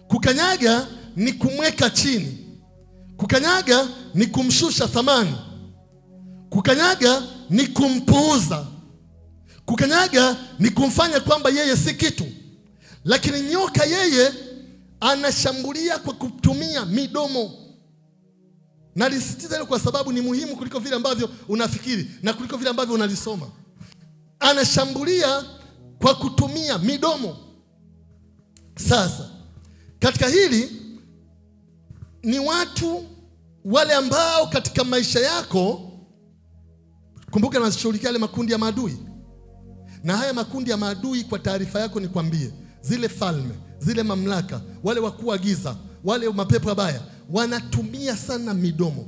Kukanyaga ni kumweka chini. Kukanyaga ni kumshusha thamani. Kukanyaga ni kumpuuza. Kukanyaga ni kumfanya kwamba yeye si kitu. Lakini nyoka yeye anashambulia kwa kutumia midomo. Na lisitiza hilo kwa sababu ni muhimu kuliko vile ambavyo unafikiri na kuliko vile ambavyo unalisoma. Anashambulia kwa kutumia midomo. Sasa katika hili ni watu wale ambao katika maisha yako, kumbuka nashughulikia yale makundi ya maadui. Na haya makundi ya maadui, kwa taarifa yako nikwambie, zile falme, zile mamlaka, wale wakuu wa giza, wale mapepo mabaya, wanatumia sana midomo.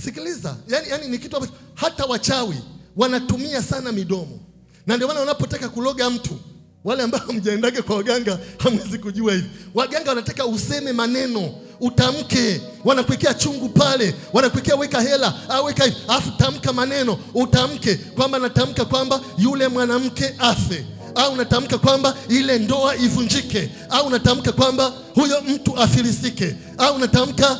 Sikiliza, yani ni kitu ambacho hata wachawi wanatumia sana midomo. Na ndio maana wanapotaka kuloga mtu, wale ambao hamjaendake kwa waganga hamwezi kujua hivi. Waganga wanataka useme maneno, utamke. Wanakuwekea chungu pale, wanakuwekea weka hela au weka hivi, afu tamka maneno, utamke kwamba natamka kwamba yule mwanamke afe, au natamka kwamba ile ndoa ivunjike, au natamka kwamba huyo mtu afilisike, au natamka.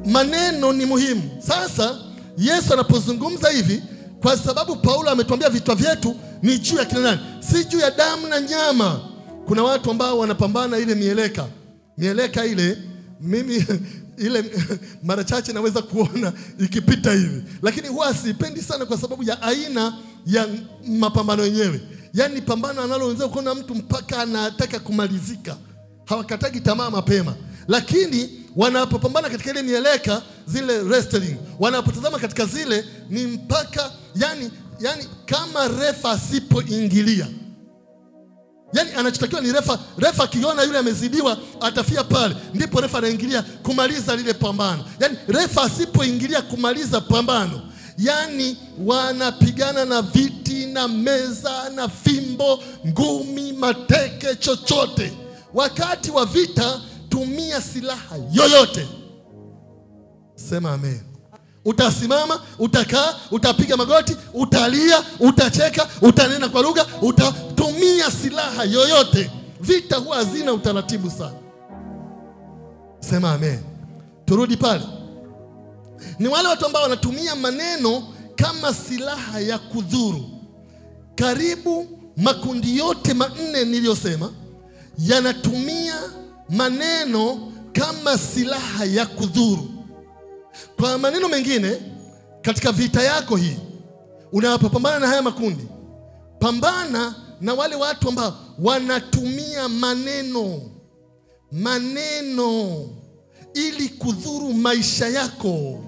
Maneno ni muhimu. Sasa Yesu anapozungumza hivi, kwa sababu Paulo ametuambia vita vyetu ni juu ya kina nani? Si juu ya damu na nyama. Kuna watu ambao wanapambana ile mieleka. Mieleka ile mimi ile mara chache naweza kuona ikipita hivi, lakini huwa sipendi sana kwa sababu ya aina ya mapambano yenyewe. Yani pambano analoweza kuona mtu mpaka anataka kumalizika. Hawakatagi tamaa mapema. Lakini wanapopambana katika ile mieleka, zile wrestling, wanapotazama katika zile ni mpaka yani kama refa asipoingilia. Yani anachotakiwa ni refa akiona yule amezidiwa atafia pale, ndipo refa anaingilia kumaliza lile pambano. Yani refa asipoingilia kumaliza pambano, yani wanapigana na viti na meza na fimbo, ngumi, mateke, chochote. Wakati wa vita tumia silaha yoyote. Sema amen. Utasimama, utakaa, utapiga magoti, utalia, utacheka, utanena kwa lugha, utatumia silaha yoyote. Vita huwa hazina utaratibu sana. Sema amen. Turudi pale. Ni wale watu ambao wanatumia maneno kama silaha ya kudhuru. Karibu makundi yote manne niliyosema yanatumia maneno kama silaha ya kudhuru. Kwa maneno mengine, katika vita yako hii, unapopambana na haya makundi, pambana na wale watu ambao wanatumia maneno ili kudhuru maisha yako,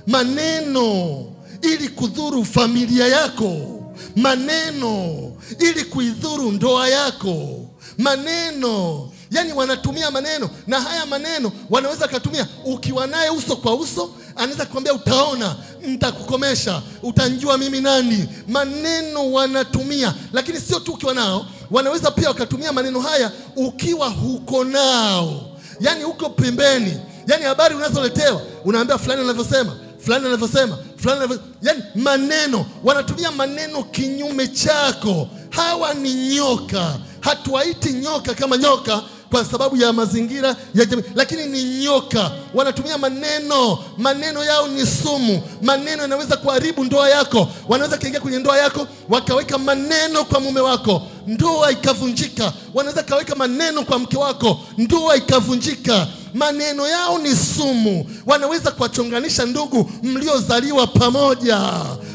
maneno ili kudhuru familia yako, maneno ili kuidhuru ndoa yako, maneno. Yani wanatumia maneno, na haya maneno wanaweza kutumia ukiwa naye uso kwa uso. Anaweza kukwambia utaona, nitakukomesha, utanjua mimi nani. Maneno wanatumia. Lakini sio tu ukiwa nao, wanaweza pia wakatumia maneno haya ukiwa huko nao. yani uko pembeni. Yani habari unazoletewa unaambia fulani anavyosema, fulani anavyosema, fulani anavyosema. Yani maneno, wanatumia maneno kinyume chako. Hawa ni nyoka. Hatuwaiti nyoka kama nyoka kwa sababu ya mazingira ya jamii, lakini ni nyoka. Wanatumia maneno, maneno yao ni sumu. Maneno yanaweza kuharibu ndoa yako. Wanaweza kuingia kwenye ndoa yako wakaweka maneno kwa mume wako, ndoa ikavunjika. Wanaweza kaweka maneno kwa mke wako, ndoa ikavunjika. Maneno yao ni sumu. Wanaweza kuwachonganisha ndugu mliozaliwa pamoja,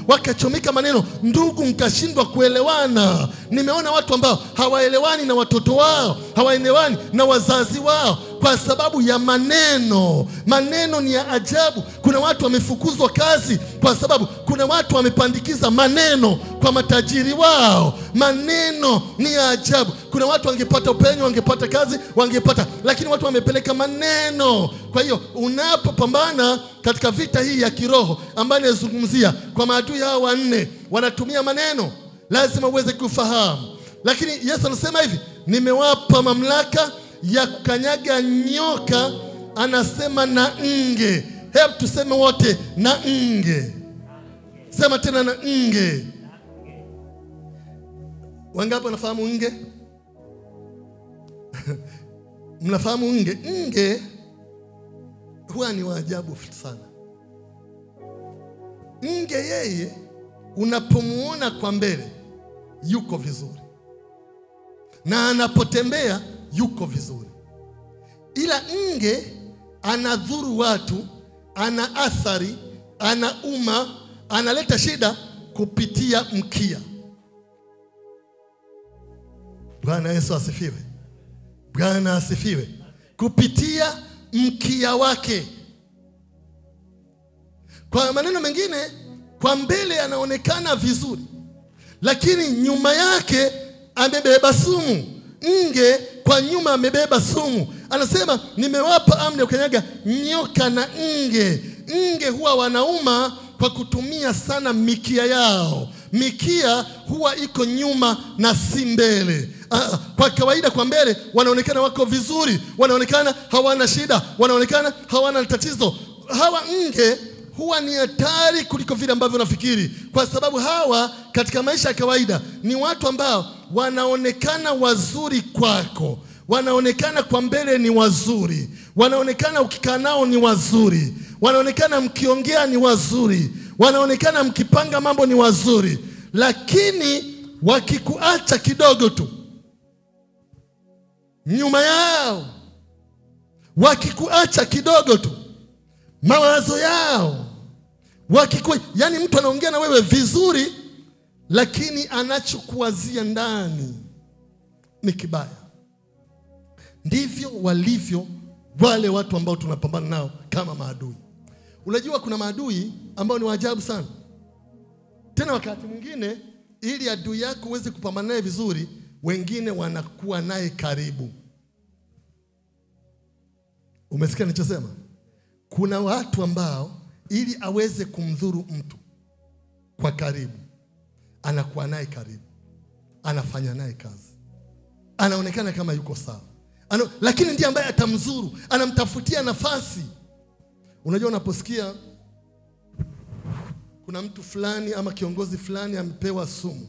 wakachomika maneno, ndugu mkashindwa kuelewana. Nimeona watu ambao hawaelewani na watoto wao, hawaelewani na wazazi wao kwa sababu ya maneno. Maneno ni ya ajabu. Kuna watu wamefukuzwa kazi kwa sababu kuna watu wamepandikiza maneno kwa matajiri wao. Maneno ni ya ajabu. Kuna watu wangepata upenyo, wangepata kazi, wangepata, lakini watu wamepeleka maneno. Kwa hiyo unapopambana katika vita hii ya kiroho ambayo ninazungumzia kwa maadui hao wanne, wanatumia maneno, lazima uweze kufahamu. Lakini Yesu anasema hivi, nimewapa mamlaka ya kukanyaga nyoka, anasema na nge. Hebu tuseme wote, na nge. Sema tena, na nge. Wangapi wanafahamu nge? Mnafahamu nge? Nge huwa ni waajabu sana. Nge yeye unapomuona kwa mbele yuko vizuri, na anapotembea yuko vizuri, ila nge anadhuru watu, ana athari, anauma, analeta shida kupitia mkia. Bwana Yesu asifiwe. Bwana asifiwe. Kupitia mkia wake. Kwa maneno mengine, kwa mbele anaonekana vizuri, lakini nyuma yake amebeba sumu. Nge kwa nyuma amebeba sumu. Anasema nimewapa amri ya kukanyaga nyoka na nge. Nge huwa wanauma kwa kutumia sana mikia yao. Mikia huwa iko nyuma na si mbele. Kwa kawaida kwa mbele wanaonekana wako vizuri, wanaonekana hawana shida, wanaonekana hawana tatizo. Hawa nge huwa ni hatari kuliko vile ambavyo unafikiri, kwa sababu hawa katika maisha ya kawaida ni watu ambao wanaonekana wazuri kwako, wanaonekana kwa mbele ni wazuri, wanaonekana ukikaa nao ni wazuri, wanaonekana mkiongea ni wazuri, wanaonekana mkipanga mambo ni wazuri, lakini wakikuacha kidogo tu nyuma yao, wakikuacha kidogo tu mawazo yao, yani mtu anaongea na wewe vizuri, lakini anachokuwazia ndani ni kibaya. Ndivyo walivyo wale watu ambao tunapambana nao kama maadui. Unajua kuna maadui ambao ni waajabu sana. Tena wakati mwingine ili adui yako uweze kupambana naye vizuri, wengine wanakuwa naye karibu. Umesikia nilichosema? Kuna watu ambao ili aweze kumdhuru mtu kwa karibu, anakuwa naye karibu, anafanya naye kazi, anaonekana kama yuko sawa, lakini ndiye ambaye atamdhuru, anamtafutia nafasi. Unajua unaposikia kuna mtu fulani ama kiongozi fulani amepewa sumu,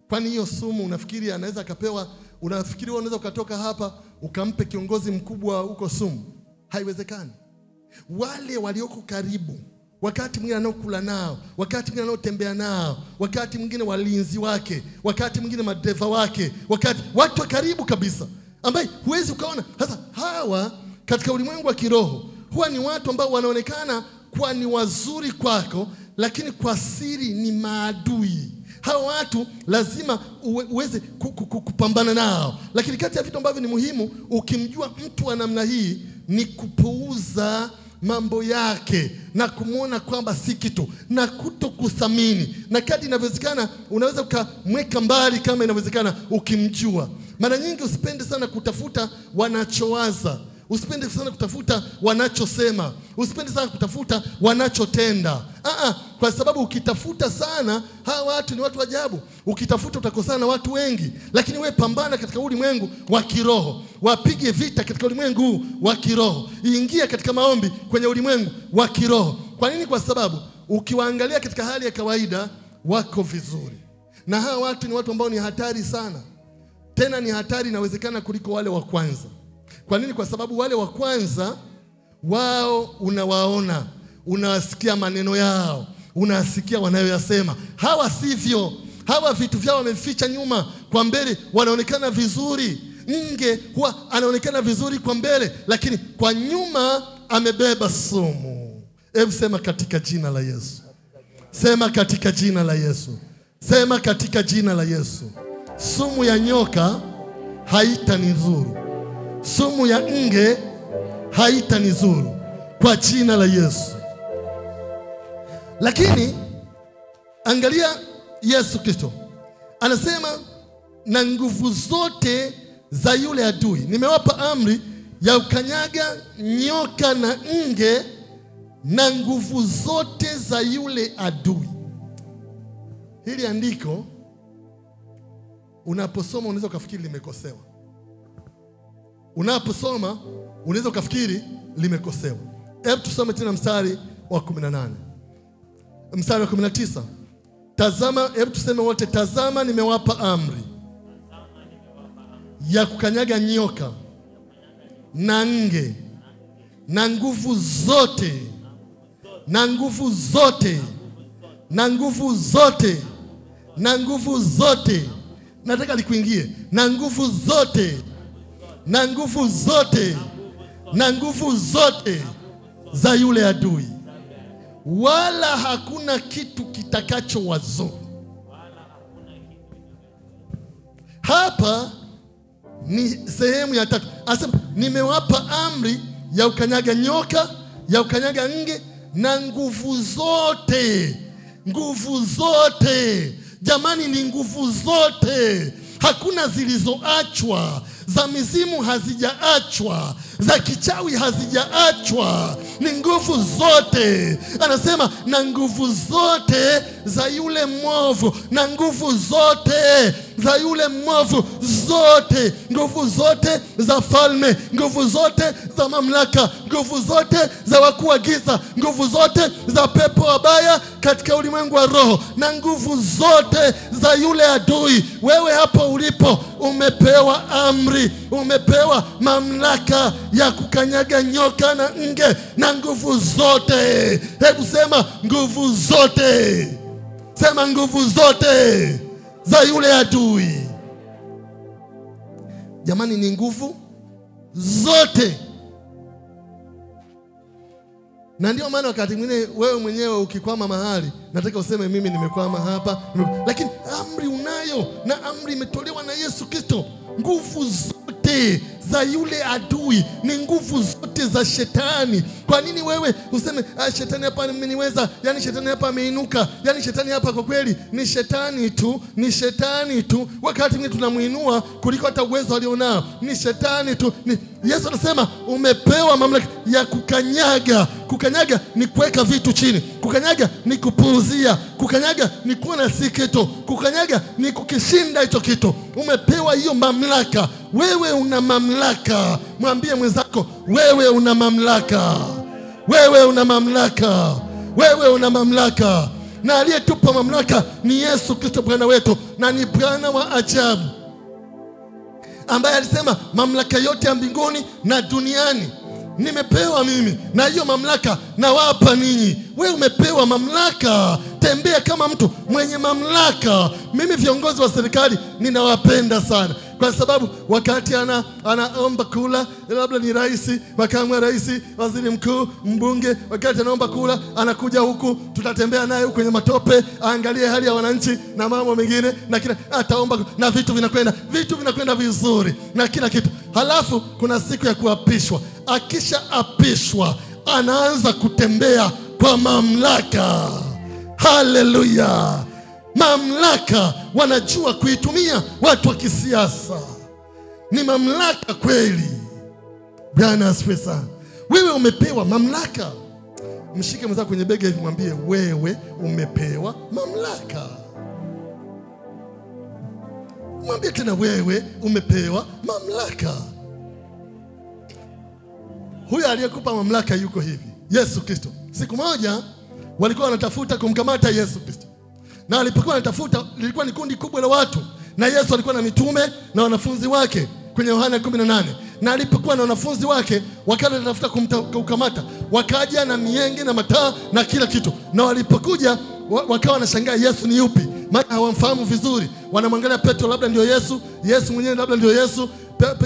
kwani hiyo sumu unafikiri anaweza akapewa? Unafikiri wewe unaweza ukatoka hapa ukampe kiongozi mkubwa huko sumu? Haiwezekani. Wale walioko karibu, wakati mwingine anaokula nao, wakati mwingine anaotembea nao, wakati mwingine walinzi wake, wakati mwingine madereva wake, wakati watu wa karibu kabisa ambaye huwezi ukaona. Sasa hawa katika ulimwengu wa kiroho huwa ni watu ambao wanaonekana kuwa ni wazuri kwako, lakini kwa siri ni maadui. Hawa watu lazima uweze kupambana nao. Lakini kati ya vitu ambavyo ni muhimu ukimjua mtu wa namna hii ni kupuuza mambo yake na kumuona kwamba si kitu na kutokuthamini. Na kadri inavyowezekana unaweza ukamweka mbali kama inawezekana ukimjua. Mara nyingi usipende sana kutafuta wanachowaza, usipende sana kutafuta wanachosema, usipende sana kutafuta wanachotenda. Kwa sababu ukitafuta sana, hawa watu ni watu ajabu. Ukitafuta utakosana na watu wengi. Lakini wewe pambana katika ulimwengu wa kiroho. Wapige vita katika ulimwengu wa kiroho. Ingia katika maombi kwenye ulimwengu wa kiroho. Kwa nini? Kwa sababu ukiwaangalia katika hali ya kawaida wako vizuri. Na hawa watu ni watu ambao ni hatari sana. Tena ni hatari inawezekana kuliko wale wa kwanza. Kwa nini? Kwa sababu wale wa kwanza wao unawaona, unawasikia maneno yao, unasikia wanayoyasema. Hawa sivyo. Hawa vitu vyao wameficha nyuma, kwa mbele wanaonekana vizuri. Nge huwa anaonekana vizuri kwa mbele, lakini kwa nyuma amebeba sumu. Hebu sema katika jina la Yesu. Sema katika jina la Yesu. Sema katika jina la Yesu. Sumu ya nyoka haitanidhuru. Sumu ya nge haitanidhuru kwa jina la Yesu. Lakini angalia Yesu Kristo anasema, na nguvu zote za yule adui nimewapa amri ya ukanyaga nyoka na nge, na nguvu zote za yule adui. Hili andiko unaposoma unaweza kufikiri limekosewa. Unaposoma unaweza kufikiri limekosewa. Hebu tusome tena mstari wa 18. Mstari wa 19. Tazama, hebu tuseme wote, tazama nimewapa amri ya kukanyaga nyoka na nge, na nguvu zote, na nguvu zote, na nguvu zote, na nguvu zote. Nataka likuingie. Na nguvu zote, na nguvu zote, na nguvu zote za yule adui. Wala hakuna kitu kitakacho wazuru. Hapa ni sehemu ya 3. Asema nimewapa amri ya ukanyaga nyoka, ya ukanyaga nge, na nguvu zote. Nguvu zote. Jamani, ni nguvu zote. Hakuna zilizoachwa. Za mizimu hazijaachwa, za kichawi hazijaachwa. Ni nguvu zote. Anasema na nguvu zote za yule mwovu, na nguvu zote za yule mwovu, zote. Nguvu zote za falme, nguvu zote za mamlaka, nguvu zote za wakuu wa giza, nguvu zote za pepo wabaya katika ulimwengu wa roho, na nguvu zote za yule adui. Wewe hapo ulipo umepewa amri, umepewa mamlaka ya kukanyaga nyoka na nge, na nguvu zote. Hebu sema nguvu zote. Sema nguvu zote za yule adui. Jamani, ni nguvu zote. Na ndio maana wakati mwingine wewe mwenyewe ukikwama mahali, nataka useme mimi nimekwama hapa. Lakini amri unayo, na amri imetolewa na Yesu Kristo. Nguvu zote za yule adui ni nguvu zote za shetani. Kwa nini wewe useme shetani hapa ameniweza, yani shetani hapa ameinuka, yani shetani hapa kwa kweli ni shetani tu, ni shetani tu. Wakati mwingine tunamuinua kuliko hata uwezo alionao. Ni shetani tu. Yesu anasema umepewa mamlaka ya kukanyaga. Kukanyaga ni kuweka vitu chini. Kukanyaga ni kupuuzia. Kukanyaga ni kuona si kitu. Kukanyaga ni kukishinda hicho kitu. Umepewa hiyo mamlaka. Wewe una mamlaka. Mwambie mwenzako, wewe una mamlaka. Wewe una mamlaka. Wewe una mamlaka. Na aliyetupa mamlaka ni Yesu Kristo Bwana wetu, na ni Bwana wa ajabu, ambaye alisema mamlaka yote ya mbinguni na duniani nimepewa mimi, na hiyo mamlaka nawapa ninyi. Wewe umepewa mamlaka. Tembea kama mtu mwenye mamlaka. Mimi viongozi wa serikali ninawapenda sana, kwa sababu wakati anaomba kula, labda ni rais, makamu wa rais, waziri mkuu, mbunge, wakati anaomba kula anakuja huku, tutatembea naye kwenye matope, aangalie hali ya wananchi na mambo mengine, na kila ataomba na vitu vinakwenda vizuri na kila kitu. Halafu kuna siku ya kuapishwa. Akisha apishwa anaanza kutembea kwa mamlaka. Haleluya! Mamlaka wanajua kuitumia watu wa kisiasa. Ni mamlaka kweli. Bwana asifiwe sana. Wewe umepewa mamlaka. Mshike mwenzako kwenye bega hivi, mwambie wewe umepewa mamlaka. Mwambie tena, wewe umepewa mamlaka. Huyo aliyekupa mamlaka yuko hivi, Yesu Kristo. Siku moja walikuwa wanatafuta kumkamata Yesu Kristo, na walipokuwa wanatafuta, lilikuwa ni kundi kubwa la watu, na Yesu alikuwa na mitume na wanafunzi wake kwenye Yohana 18. Na alipokuwa na wanafunzi wake wakaenda kutafuta kumkamata, wakaja na mienge na mataa na kila kitu, na walipokuja wakawa wanashangaa Yesu ni yupi, maana hawamfahamu vizuri. Wanamwangalia Petro, labda ndio Yesu, Yesu mwenyewe labda ndio Yesu,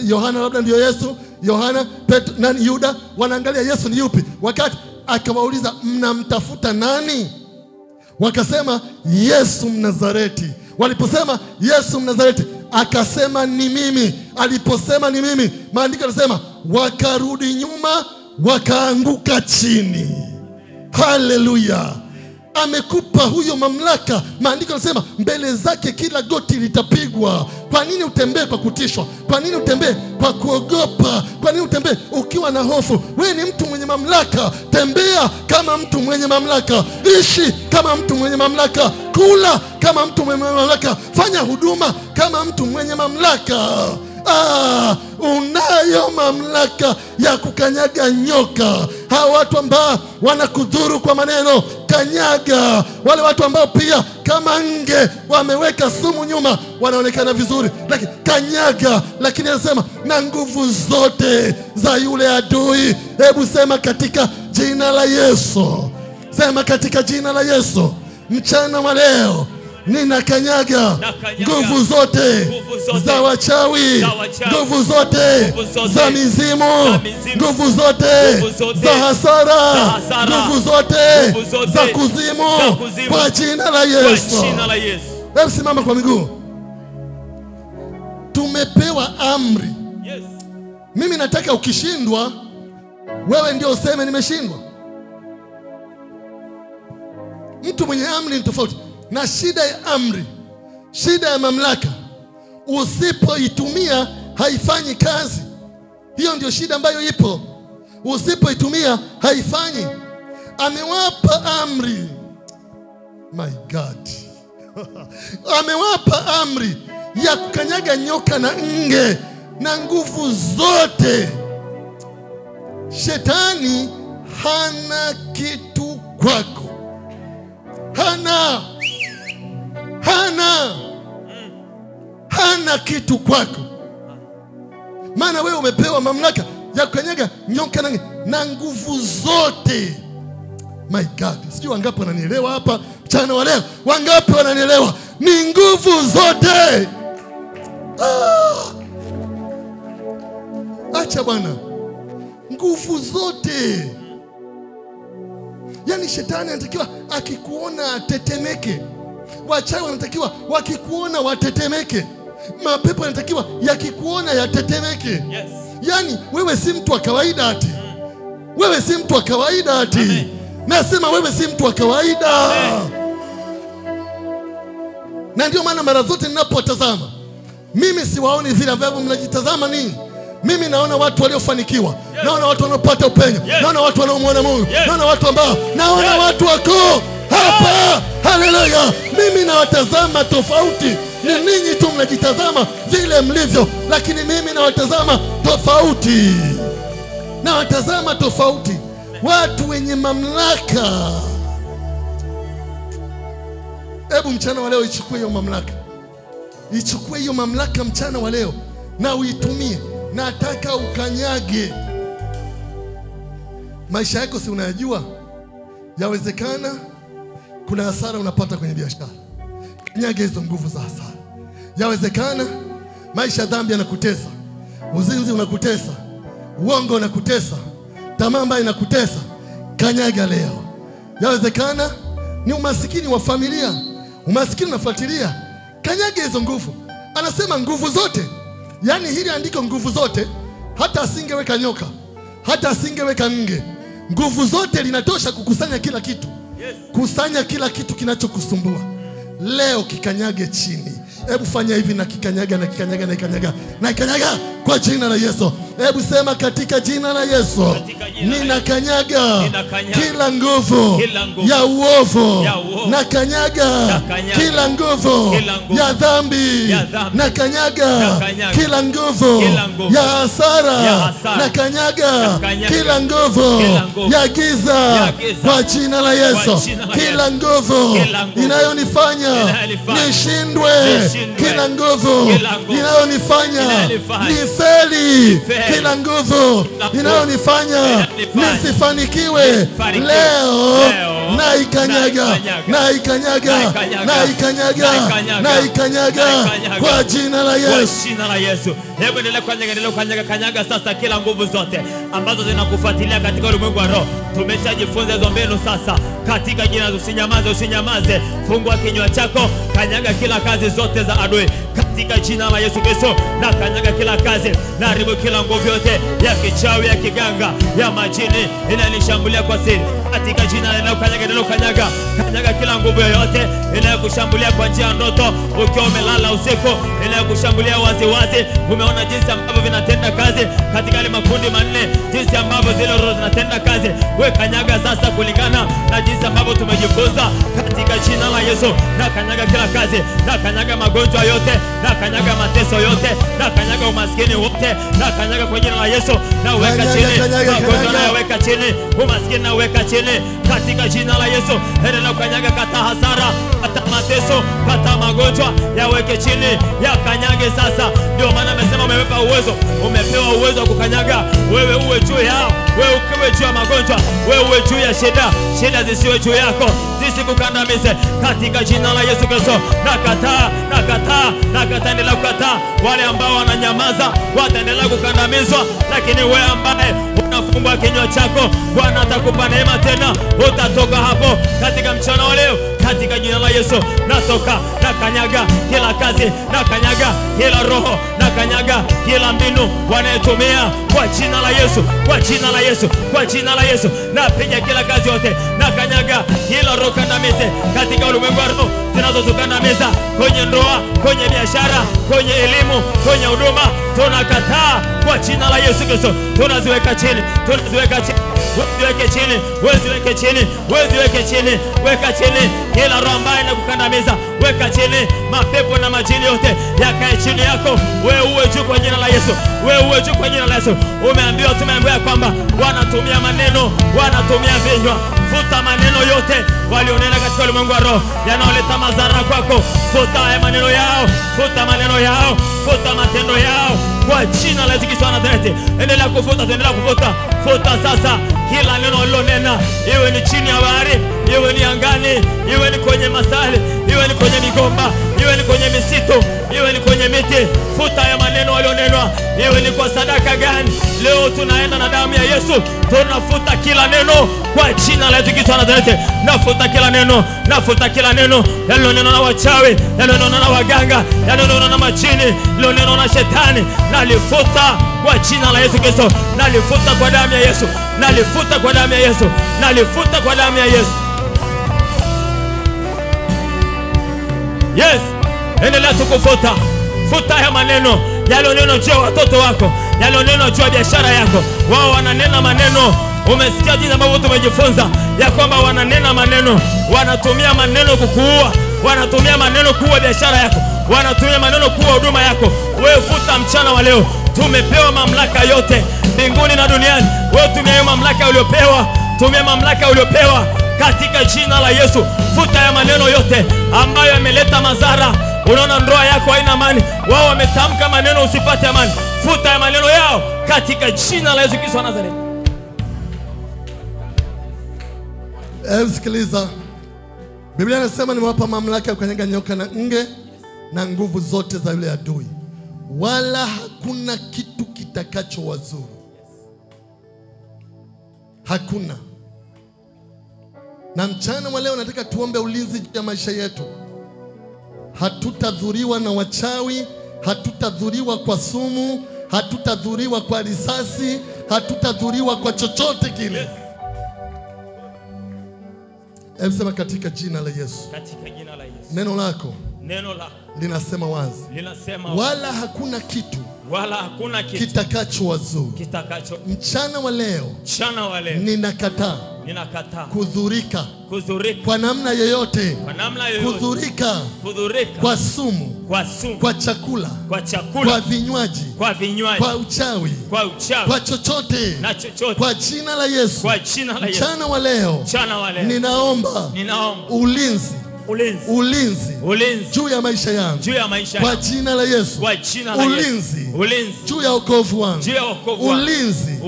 Yohana labda ndio Yesu, Yohana, Petro, nani, Yuda, wanaangalia Yesu ni yupi. Wakati akawauliza, mnamtafuta nani? Wakasema Yesu Mnazareti. Waliposema Yesu Mnazareti, akasema ni mimi. Aliposema ni mimi, maandiko yanasema wakarudi nyuma, wakaanguka chini. Haleluya! Amekupa huyo mamlaka. Maandiko yanasema mbele zake kila goti litapigwa. Kwa nini utembee kwa kutishwa? Kwa nini utembee kwa kuogopa? Kwa nini utembee ukiwa na hofu? Wewe ni mtu mwenye mamlaka. Tembea kama mtu mwenye mamlaka. Ishi kama mtu mwenye mamlaka. Kula kama mtu mwenye mamlaka. Fanya huduma kama mtu mwenye mamlaka. Unayo mamlaka ya kukanyaga nyoka. Hawa watu ambao wanakudhuru kwa maneno, kanyaga. Wale watu ambao pia kama nge wameweka sumu nyuma, wanaonekana vizuri, lakini kanyaga. Lakini anasema na nguvu zote za yule adui. Hebu sema katika jina la Yesu. Sema katika jina la Yesu. Mchana wa leo ninakanyaga nguvu zote za wachawi, nguvu zote za mizimu, nguvu zote za hasara, nguvu zote za kuzimu, kwa jina la Yesu. Hebu simama kwa miguu. Tumepewa amri. Mimi nataka ukishindwa, wewe ndio useme nimeshindwa. Mtu mwenye amri ni tofauti. Na shida ya amri, shida ya mamlaka, usipoitumia haifanyi kazi. Hiyo ndio shida ambayo ipo. Usipoitumia haifanyi. Amewapa amri. My God. Amewapa amri ya kukanyaga nyoka na nge na nguvu zote. Shetani hana kitu kwako. Hana kitu kwako. Maana wewe umepewa mamlaka ya kukanyaga nyoka na nguvu zote. My God, sijui wangapi wananielewa hapa mchana wa leo? Wangapi wananielewa? Ni nguvu zote. Acha bwana, nguvu zote. Yani shetani anatakiwa akikuona atetemeke. Wachawi wanatakiwa wakikuona watetemeke. Mapepo yanatakiwa yakikuona yatetemeke. Yes. Yani wewe si mtu wa kawaida ati. Wewe si mtu wa kawaida ati. Amen. Nasema wewe si mtu wa kawaida. Amen. Na ndio maana mara zote ninapotazama, mimi siwaoni vile ambavyo mnajitazama ninyi. Mimi naona watu waliofanikiwa. Yes. Naona watu wanaopata upenyo. Yes. Naona watu wanaomwona Mungu. Yes. Naona watu ambao, naona watu wako hapa. Haleluya. Mimi nawatazama tofauti. Ni ninyi tu mnajitazama vile mlivyo, lakini mimi nawatazama tofauti. Nawatazama tofauti. Watu wenye mamlaka. Hebu mchana wa leo ichukue hiyo mamlaka. Ichukue hiyo mamlaka mchana wa leo na uitumie. Nataka ukanyage. Maisha yako si unayajua? Yawezekana kuna hasara unapata kwenye biashara. Kanyage hizo nguvu za hasara. Yawezekana maisha dhambi yanakutesa. Uzinzi unakutesa. Uongo unakutesa. Tamaa mbaya inakutesa. Kanyaga leo. Yawezekana ni umasikini wa familia. Umasikini unafuatilia. Kanyaga hizo nguvu. Anasema nguvu zote. Yani hili andiko nguvu zote, hata asingeweka nyoka, hata asingeweka nge. Nguvu zote linatosha kukusanya kila kitu. Yes. Kusanya kila kitu kinachokusumbua. Leo kikanyage chini. Hebu fanya hivi na kikanyaga na kikanyaga na kikanyaga na kikanyaga kwa jina la Yesu. Hebu sema katika jina la Yesu. Ninakanyaga kila nguvu ya uovu. Nakanyaga kila nguvu ya dhambi. Nakanyaga kila nguvu ya hasara. Nakanyaga kila nguvu ya giza kwa jina la Yesu. Kila nguvu inayonifanya nishindwe, kila nguvu inayonifanya nifeli, kila nguvu inayonifanya nisifanikiwe, leo naikanyaga, naikanyaga, naikanyaga, naikanyaga kwa jina la Yesu. Jina la Yesu. Hebu endelea kanyaga sasa kila nguvu zote ambazo zinakufuatilia katika ulimwengu wa roho. Tumeshajifunza hizo mbinu sasa katika jina la usinyamaze, usinyamaze. Fungua kinywa chako, kanyaga kila kazi zote za adui katika jina la Yesu Kristo. Na kanyaga kila kazi, na haribu kila nguvu yote ya kichawi, ya kiganga, ya majini inanishambulia kwa siri katika jina la kanyaga, kanyaga kila nguvu yoyote inayokushambulia kwa njia ya ndoto, ukiwa umelala usiku, inayokushambulia wazi wazi. Umeona jinsi ambavyo vinatenda kazi katika ile makundi manne, jinsi ambavyo zile roho zinatenda kazi. Wewe kanyaga sasa kulingana na jinsi ambavyo tumejifunza katika jina la Yesu. Na kanyaga kila kazi, na kanyaga magonjwa yote, na kanyaga mateso yote, na kanyaga umaskini wote, na kanyaga kwa jina la Yesu. Na weka chini magonjwa, na weka chini umaskini, na weka chini katika jina la Yesu. Endelea kanyaga kata hasara, kata mateso, kata magonjwa, ya weke chini, ya kanyage sasa. Ndio maana amesema umepewa uwezo, umepewa uwezo wa kukanyaga. Wewe uwe juu yao, wewe ukiwe juu ya magonjwa, wewe uwe juu ya shida zisiwe juu yako, zisikukandamize katika jina la Yesu Kristo. Nakataa, endelea kukataa. Wale ambao wananyamaza wataendelea kukandamizwa, lakini wewe ambaye unafungua kinywa chako, Bwana atakupa neema tena, utatoka hapo katika mchana wa leo katika jina la Yesu. Natoka, nakanyaga kila kazi, nakanyaga kila roho, nakanyaga kila mbinu wanayotumia kwa jina la Yesu, kwa jina la Yesu, kwa jina la Yesu. Napiga kila kazi yote, nakanyaga kila roho kandamize katika ulimwengu wa roho zinazotukandamiza kwenye ndoa, kwenye biashara, kwenye elimu, kwenye huduma. Tunakataa kwa jina la Yesu Kristo. Tunaziweka chini, tunaziweka chini. Weziweke chini, weziweke chini, weziweke chini, weka chini kila roho ambayo inakukandamiza, weka chini mapepo na majini yote yakae chini yako. Wewe uwe juu kwa jina la Yesu, wewe uwe juu kwa jina la Yesu. Tumeambiwa kwamba wanatumia maneno, wanatumia vinywa. Futa maneno yote walionena katika ulimwengu wa roho yanaoleta madhara kwako. Futa haya maneno yao, futa maneno yao, futa matendo yao kwa jina la Yesu Kristo wa Nazareti. Endelea kufuta, endelea kufuta. Futa sasa kila neno walilonena, iwe ni chini ya bahari, iwe ni angani, iwe ni kwenye masali, iwe ni kwenye migomba, iwe ni kwenye misitu, iwe ni kwenye miti. Futa ya maneno walionenwa, iwe ni kwa sadaka gani. Leo tunaenda na damu ya Yesu, tunafuta kila neno kwa jina la Yesu Kristo wa Nazareti. Nafuta kila neno, nafuta kila neno yalionenwa na wachawi, yalionenwa na waganga, yalionenwa na majini, yalionenwa na shetani. Nalifuta kwa jina la Yesu Kristo, nalifuta kwa damu ya Yesu, nalifuta kwa damu ya Yesu, nalifuta kwa damu ya Yesu. Yes, endelea tukufuta. Futa ya maneno yalionenwa juu ya watoto wako, yalionenwa juu ya biashara yako. Wao wananena maneno. Umesikia jinsi ambavyo tumejifunza ya kwamba wananena maneno, wanatumia maneno kukuua, wanatumia maneno kuua biashara yako, wanatumia maneno kuua huduma yako. Wewe futa mchana wa leo. Tumepewa mamlaka yote mbinguni na duniani. Wewe tumia hiyo mamlaka uliopewa, tumia mamlaka uliopewa katika jina la Yesu. Futa ya maneno yote ambayo yameleta madhara. Unaona ndoa yako haina amani, wao wametamka maneno usipate amani. Futa ya maneno yao katika jina la Yesu Kristo wa Nazareti. Sikiliza. Biblia inasema nimewapa mamlaka ya kukanyaga nyoka na nge na nguvu zote za yule adui, wala hakuna kitu kitakachowazuru. Hakuna. Na mchana wa leo nataka tuombe ulinzi juu ya maisha yetu. Hatutadhuriwa na wachawi, hatutadhuriwa kwa sumu, hatutadhuriwa kwa risasi, hatutadhuriwa kwa chochote kile. Sema katika jina la Yesu. Katika jina la Yesu. Neno lako linasema wazi. Wala hakuna kitu wala hakuna kitu kitakachowazuru. Mchana wa leo ninakataa kudhurika kwa namna yoyote, kudhurika kwa sumu, kwa chakula, kwa vinywaji, kwa uchawi, kwa chochote, kwa jina la Yesu. Mchana wa leo ninaomba ulinzi juu ya maisha yangu, kwa jina la Yesu. Ulinzi juu ya wokovu wangu, ulinzi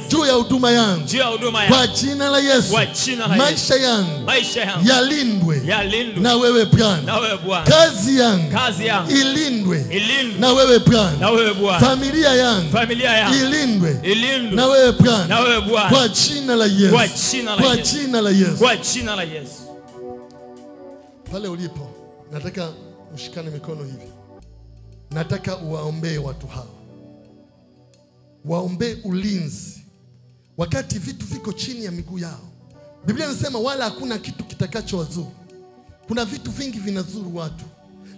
juu ya huduma yangu, kwa jina la Yesu. Maisha yangu yalindwe na wewe Bwana. Kazi yangu ilindwe na wewe Bwana. Familia yangu ilindwe na wewe Bwana, kwa jina la Yesu. Kwa jina la Yesu. Pale ulipo, nataka ushikane mikono hivi. Nataka uwaombee watu hawa. Waombee ulinzi wakati vitu viko chini ya miguu yao. Biblia inasema wala hakuna kitu kitakachowazuru. Kuna vitu vingi vinazuru watu,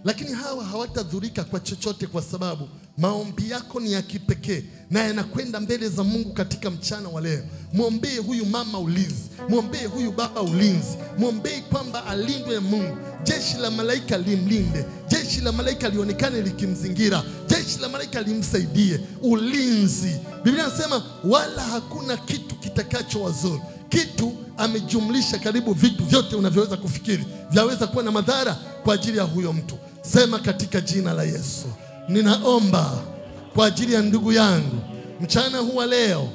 lakini hawa hawatadhurika kwa chochote, kwa sababu maombi yako ni ya kipekee na yanakwenda mbele za Mungu katika mchana wa leo. Muombee huyu mama ulinzi, muombee huyu baba ulinzi, muombee kwamba alindwe na Mungu. Jeshi la malaika limlinde, jeshi la malaika lionekane likimzingira, jeshi la malaika limsaidie. Ulinzi. Biblia inasema wala hakuna kitu kitakachowazuru. Kitu amejumlisha karibu vitu vyote unavyoweza kufikiri vyaweza kuwa na madhara kwa ajili ya huyo mtu. Sema katika jina la Yesu, ninaomba kwa ajili ya ndugu yangu mchana huu leo,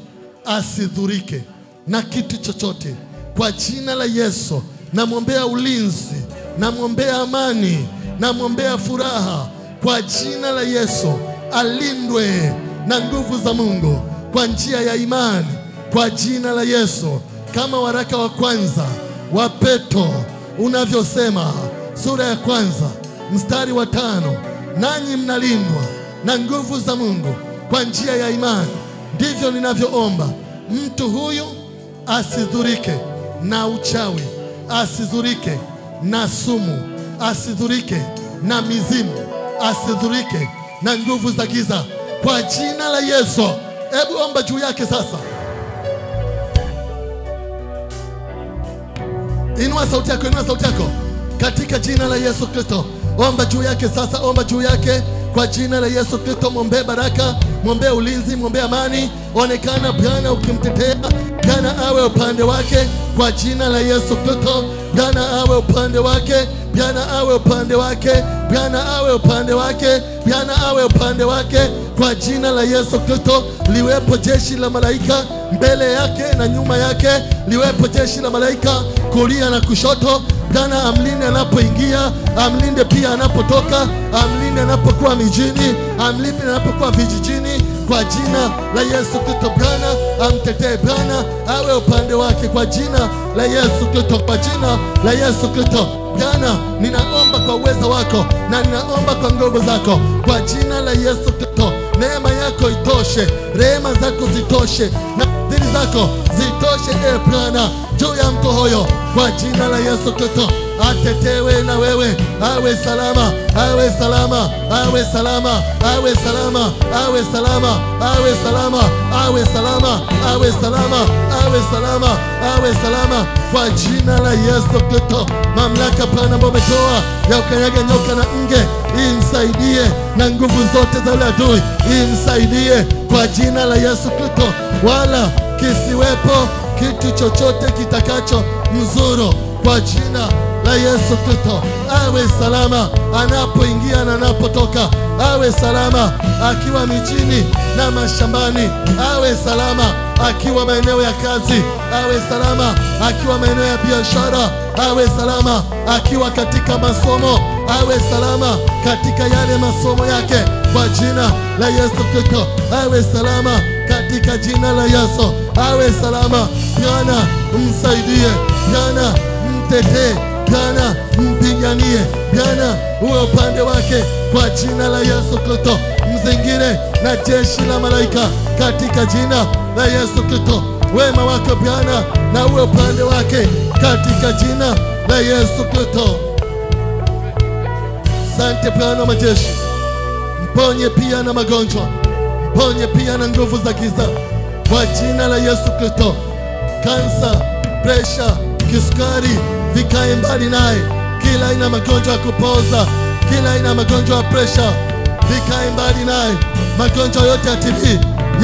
asidhurike na kitu chochote. Kwa jina la Yesu namwombea ulinzi, namwombea amani, namwombea furaha. Kwa jina la Yesu alindwe na nguvu za Mungu kwa njia ya imani, kwa jina la Yesu. Kama waraka wa kwanza wa Petro unavyosema, sura ya 1 mstari wa 5, nanyi mnalindwa na nguvu za Mungu kwa njia ya imani. Ndivyo ninavyoomba mtu huyu asidhurike na uchawi, asidhurike na sumu, asidhurike na mizimu, asidhurike na nguvu za giza, kwa jina la Yesu. Hebu omba juu yake sasa. Inua sauti yako, inua sauti yako katika jina la Yesu Kristo. Omba juu yake sasa, omba juu yake kwa jina la Yesu Kristo. Mwombe baraka, mwombe ulinzi, mwombe amani. Onekana Bwana ukimtetea. Bwana awe upande wake kwa jina la Yesu Kristo. Bwana awe upande wake, Bwana awe upande wake, Bwana awe upande wake, Bwana awe upande wake kwa jina la Yesu Kristo. Liwepo jeshi la malaika mbele yake na nyuma yake, liwepo jeshi la malaika kulia na kushoto. Bwana amlinde anapoingia, amlinde pia anapotoka, amlinde anapokuwa mijini, amlinde anapokuwa vijijini kwa jina la Yesu Kristo. Bwana amtetee, Bwana awe upande wake kwa jina la Yesu Kristo, kwa jina la Yesu Kristo. Bwana ninaomba kwa uwezo wako na ninaomba kwa nguvu zako kwa jina la Yesu Kristo. Neema yako itoshe, rehema zako zitoshe, na fadhili zako zitoshe Bwana juu ya mtu huyo kwa jina la Yesu Kristo. Atetewe na wewe, awe salama, awe salama, awe salama, awe salama, awe salama, awe salama, awe salama, awe salama, awe salama, awe salama kwa jina la Yesu Kristo. Mamlaka Bwana ambayo umetoa ya ukanyaga nyoka na nge, imsaidie na nguvu zote za yule adui, imsaidie kwa jina la Yesu Kristo. Wala kisiwepo kitu chochote kitakacho mzuru kwa jina la Yesu Kristo. Awe salama anapoingia na anapotoka, awe salama akiwa mijini na mashambani, awe salama akiwa maeneo ya kazi, awe salama akiwa maeneo ya biashara, awe salama akiwa katika masomo, awe salama katika yale masomo yake kwa jina la Yesu Kristo. Awe salama katika jina la Yesu, awe salama. Bwana msaidie, Bwana mtetee, Bwana mpiganie, Bwana uwe upande wake kwa jina la Yesu Kristo. Mzingire na jeshi la malaika katika jina la Yesu Kristo. Wema wako Bwana na uwe upande wake katika jina la Yesu Kristo. Asante Bwana majeshi. Mponye pia na magonjwa, ponye pia na nguvu za giza kwa jina la Yesu Kristo. Kansa, presha, kisukari vikae mbali naye. Kila aina magonjwa ya kupoza, kila aina magonjwa ya presha vikae mbali naye. Magonjwa yote ya TB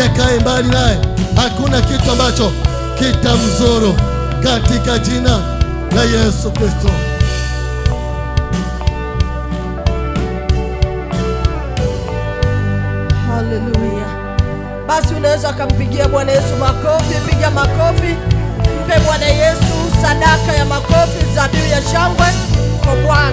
yakae mbali naye. Hakuna kitu ambacho kitamzuru katika jina la Yesu Kristo. Haleluya. Basi unaweza kumpigia Bwana Yesu makofi. Piga makofi. Mpe Bwana Yesu sadaka ya makofi, dhabihu ya shangwe kwa Bwana.